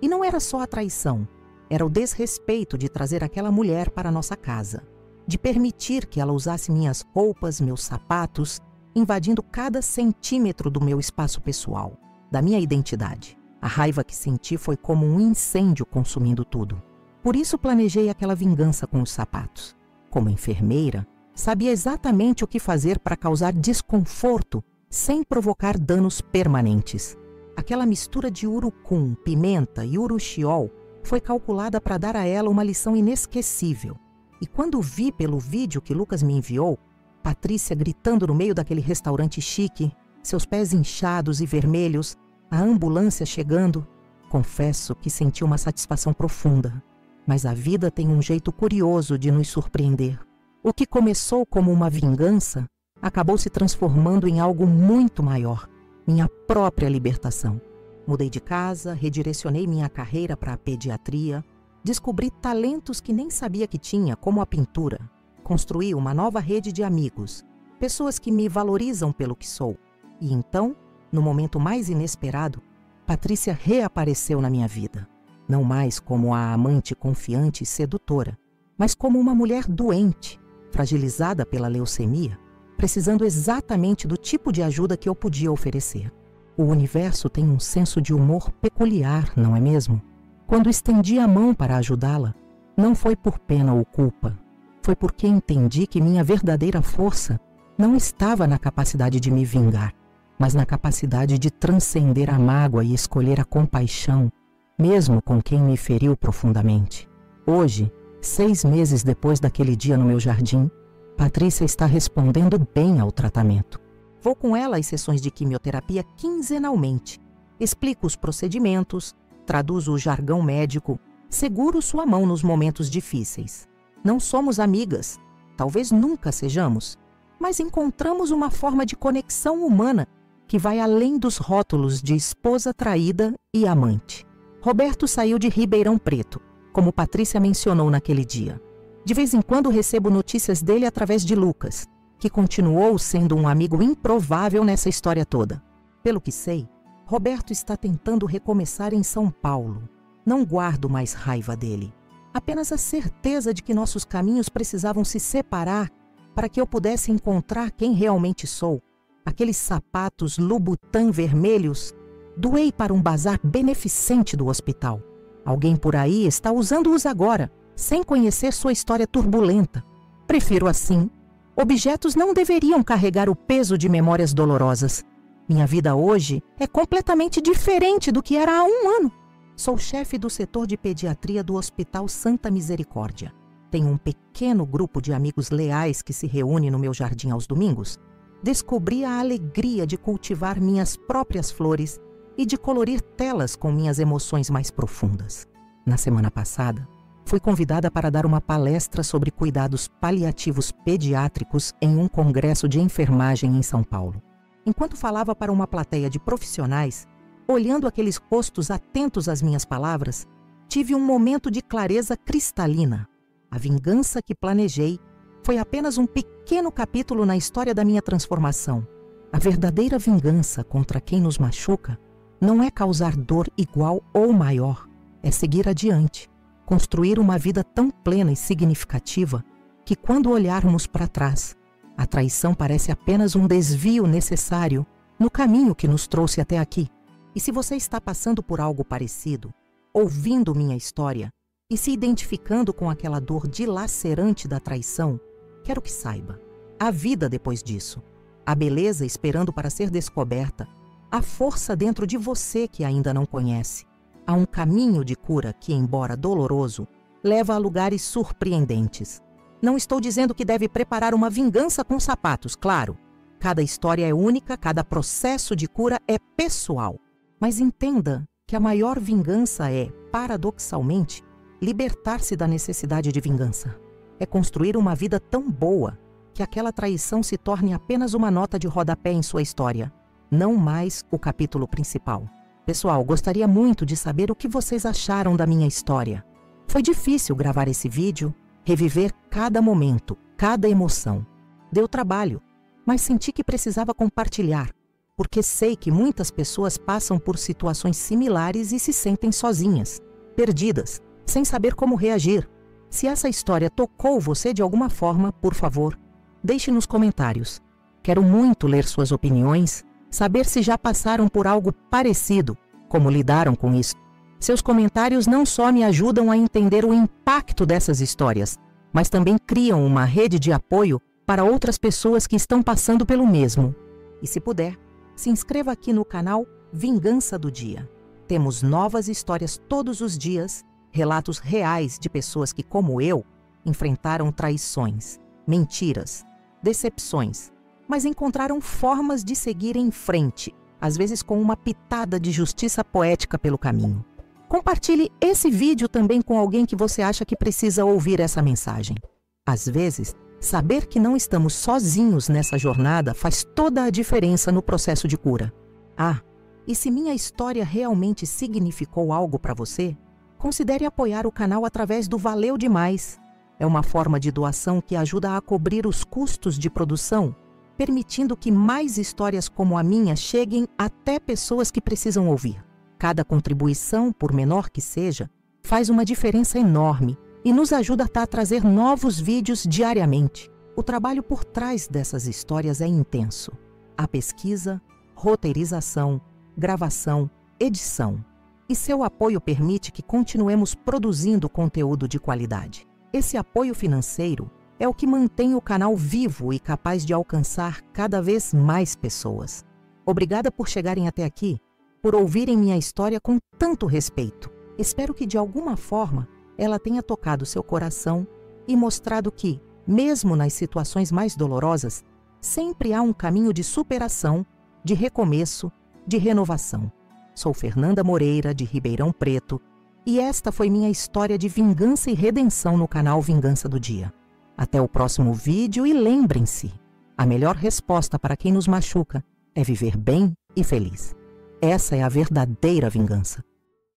Speaker 1: E não era só a traição, era o desrespeito de trazer aquela mulher para nossa casa, de permitir que ela usasse minhas roupas, meus sapatos, invadindo cada centímetro do meu espaço pessoal, da minha identidade. A raiva que senti foi como um incêndio consumindo tudo. Por isso planejei aquela vingança com os sapatos. Como enfermeira, sabia exatamente o que fazer para causar desconforto sem provocar danos permanentes. Aquela mistura de urucum, pimenta e uruxiol foi calculada para dar a ela uma lição inesquecível. E quando vi pelo vídeo que Lucas me enviou, Patrícia gritando no meio daquele restaurante chique, seus pés inchados e vermelhos, a ambulância chegando, confesso que senti uma satisfação profunda. Mas a vida tem um jeito curioso de nos surpreender. O que começou como uma vingança acabou se transformando em algo muito maior, minha própria libertação. Mudei de casa, redirecionei minha carreira para a pediatria, descobri talentos que nem sabia que tinha, como a pintura. Construí uma nova rede de amigos, pessoas que me valorizam pelo que sou. E então, no momento mais inesperado, Patrícia reapareceu na minha vida. Não mais como a amante confiante e sedutora, mas como uma mulher doente, fragilizada pela leucemia, precisando exatamente do tipo de ajuda que eu podia oferecer. O universo tem um senso de humor peculiar, não é mesmo? Quando estendi a mão para ajudá-la, não foi por pena ou culpa. Foi porque entendi que minha verdadeira força não estava na capacidade de me vingar, mas na capacidade de transcender a mágoa e escolher a compaixão, mesmo com quem me feriu profundamente. Hoje, 6 meses depois daquele dia no meu jardim, Patrícia está respondendo bem ao tratamento. Vou com ela às sessões de quimioterapia quinzenalmente. Explico os procedimentos, traduzo o jargão médico, seguro sua mão nos momentos difíceis. Não somos amigas, talvez nunca sejamos, mas encontramos uma forma de conexão humana que vai além dos rótulos de esposa traída e amante. Roberto saiu de Ribeirão Preto, como Patrícia mencionou naquele dia. De vez em quando recebo notícias dele através de Lucas, que continuou sendo um amigo improvável nessa história toda. Pelo que sei, Roberto está tentando recomeçar em São Paulo. Não guardo mais raiva dele. Apenas a certeza de que nossos caminhos precisavam se separar para que eu pudesse encontrar quem realmente sou. Aqueles sapatos Louboutin vermelhos, doei para um bazar beneficente do hospital. Alguém por aí está usando-os agora, sem conhecer sua história turbulenta. Prefiro assim. Objetos não deveriam carregar o peso de memórias dolorosas. Minha vida hoje é completamente diferente do que era há 1 ano. Sou chefe do setor de pediatria do Hospital Santa Misericórdia. Tenho um pequeno grupo de amigos leais que se reúne no meu jardim aos domingos. Descobri a alegria de cultivar minhas próprias flores e de colorir telas com minhas emoções mais profundas. Na semana passada, fui convidada para dar uma palestra sobre cuidados paliativos pediátricos em um congresso de enfermagem em São Paulo. Enquanto falava para uma plateia de profissionais, olhando aqueles rostos atentos às minhas palavras, tive um momento de clareza cristalina. A vingança que planejei foi apenas um pequeno capítulo na história da minha transformação. A verdadeira vingança contra quem nos machuca não é causar dor igual ou maior, é seguir adiante, construir uma vida tão plena e significativa que quando olharmos para trás, a traição parece apenas um desvio necessário no caminho que nos trouxe até aqui. E se você está passando por algo parecido, ouvindo minha história e se identificando com aquela dor dilacerante da traição, quero que saiba, há vida depois disso, a beleza esperando para ser descoberta, a força dentro de você que ainda não conhece. Há um caminho de cura que, embora doloroso, leva a lugares surpreendentes. Não estou dizendo que deve preparar uma vingança com sapatos, claro. Cada história é única, cada processo de cura é pessoal. Mas entenda que a maior vingança é, paradoxalmente, libertar-se da necessidade de vingança. É construir uma vida tão boa que aquela traição se torne apenas uma nota de rodapé em sua história, não mais o capítulo principal. Pessoal, gostaria muito de saber o que vocês acharam da minha história. Foi difícil gravar esse vídeo, reviver cada momento, cada emoção. Deu trabalho, mas senti que precisava compartilhar, porque sei que muitas pessoas passam por situações similares e se sentem sozinhas, perdidas, sem saber como reagir. Se essa história tocou você de alguma forma, por favor, deixe nos comentários. Quero muito ler suas opiniões, saber se já passaram por algo parecido, como lidaram com isso. Seus comentários não só me ajudam a entender o impacto dessas histórias, mas também criam uma rede de apoio para outras pessoas que estão passando pelo mesmo. E se puder, se inscreva aqui no canal Vingança do Dia. Temos novas histórias todos os dias, relatos reais de pessoas que, como eu, enfrentaram traições, mentiras, decepções, mas encontraram formas de seguir em frente, às vezes com uma pitada de justiça poética pelo caminho. Compartilhe esse vídeo também com alguém que você acha que precisa ouvir essa mensagem. Às vezes, saber que não estamos sozinhos nessa jornada faz toda a diferença no processo de cura. Ah, e se minha história realmente significou algo para você, considere apoiar o canal através do Valeu Demais. É uma forma de doação que ajuda a cobrir os custos de produção, permitindo que mais histórias como a minha cheguem até pessoas que precisam ouvir. Cada contribuição, por menor que seja, faz uma diferença enorme e nos ajuda a trazer novos vídeos diariamente. O trabalho por trás dessas histórias é intenso. A pesquisa, roteirização, gravação, edição. E seu apoio permite que continuemos produzindo conteúdo de qualidade. Esse apoio financeiro é o que mantém o canal vivo e capaz de alcançar cada vez mais pessoas. Obrigada por chegarem até aqui, por ouvirem minha história com tanto respeito. Espero que de alguma forma ela tenha tocado seu coração e mostrado que, mesmo nas situações mais dolorosas, sempre há um caminho de superação, de recomeço, de renovação. Sou Fernanda Moreira, de Ribeirão Preto, e esta foi minha história de vingança e redenção no canal Vingança do Dia. Até o próximo vídeo e lembrem-se, a melhor resposta para quem nos machuca é viver bem e feliz. Essa é a verdadeira vingança.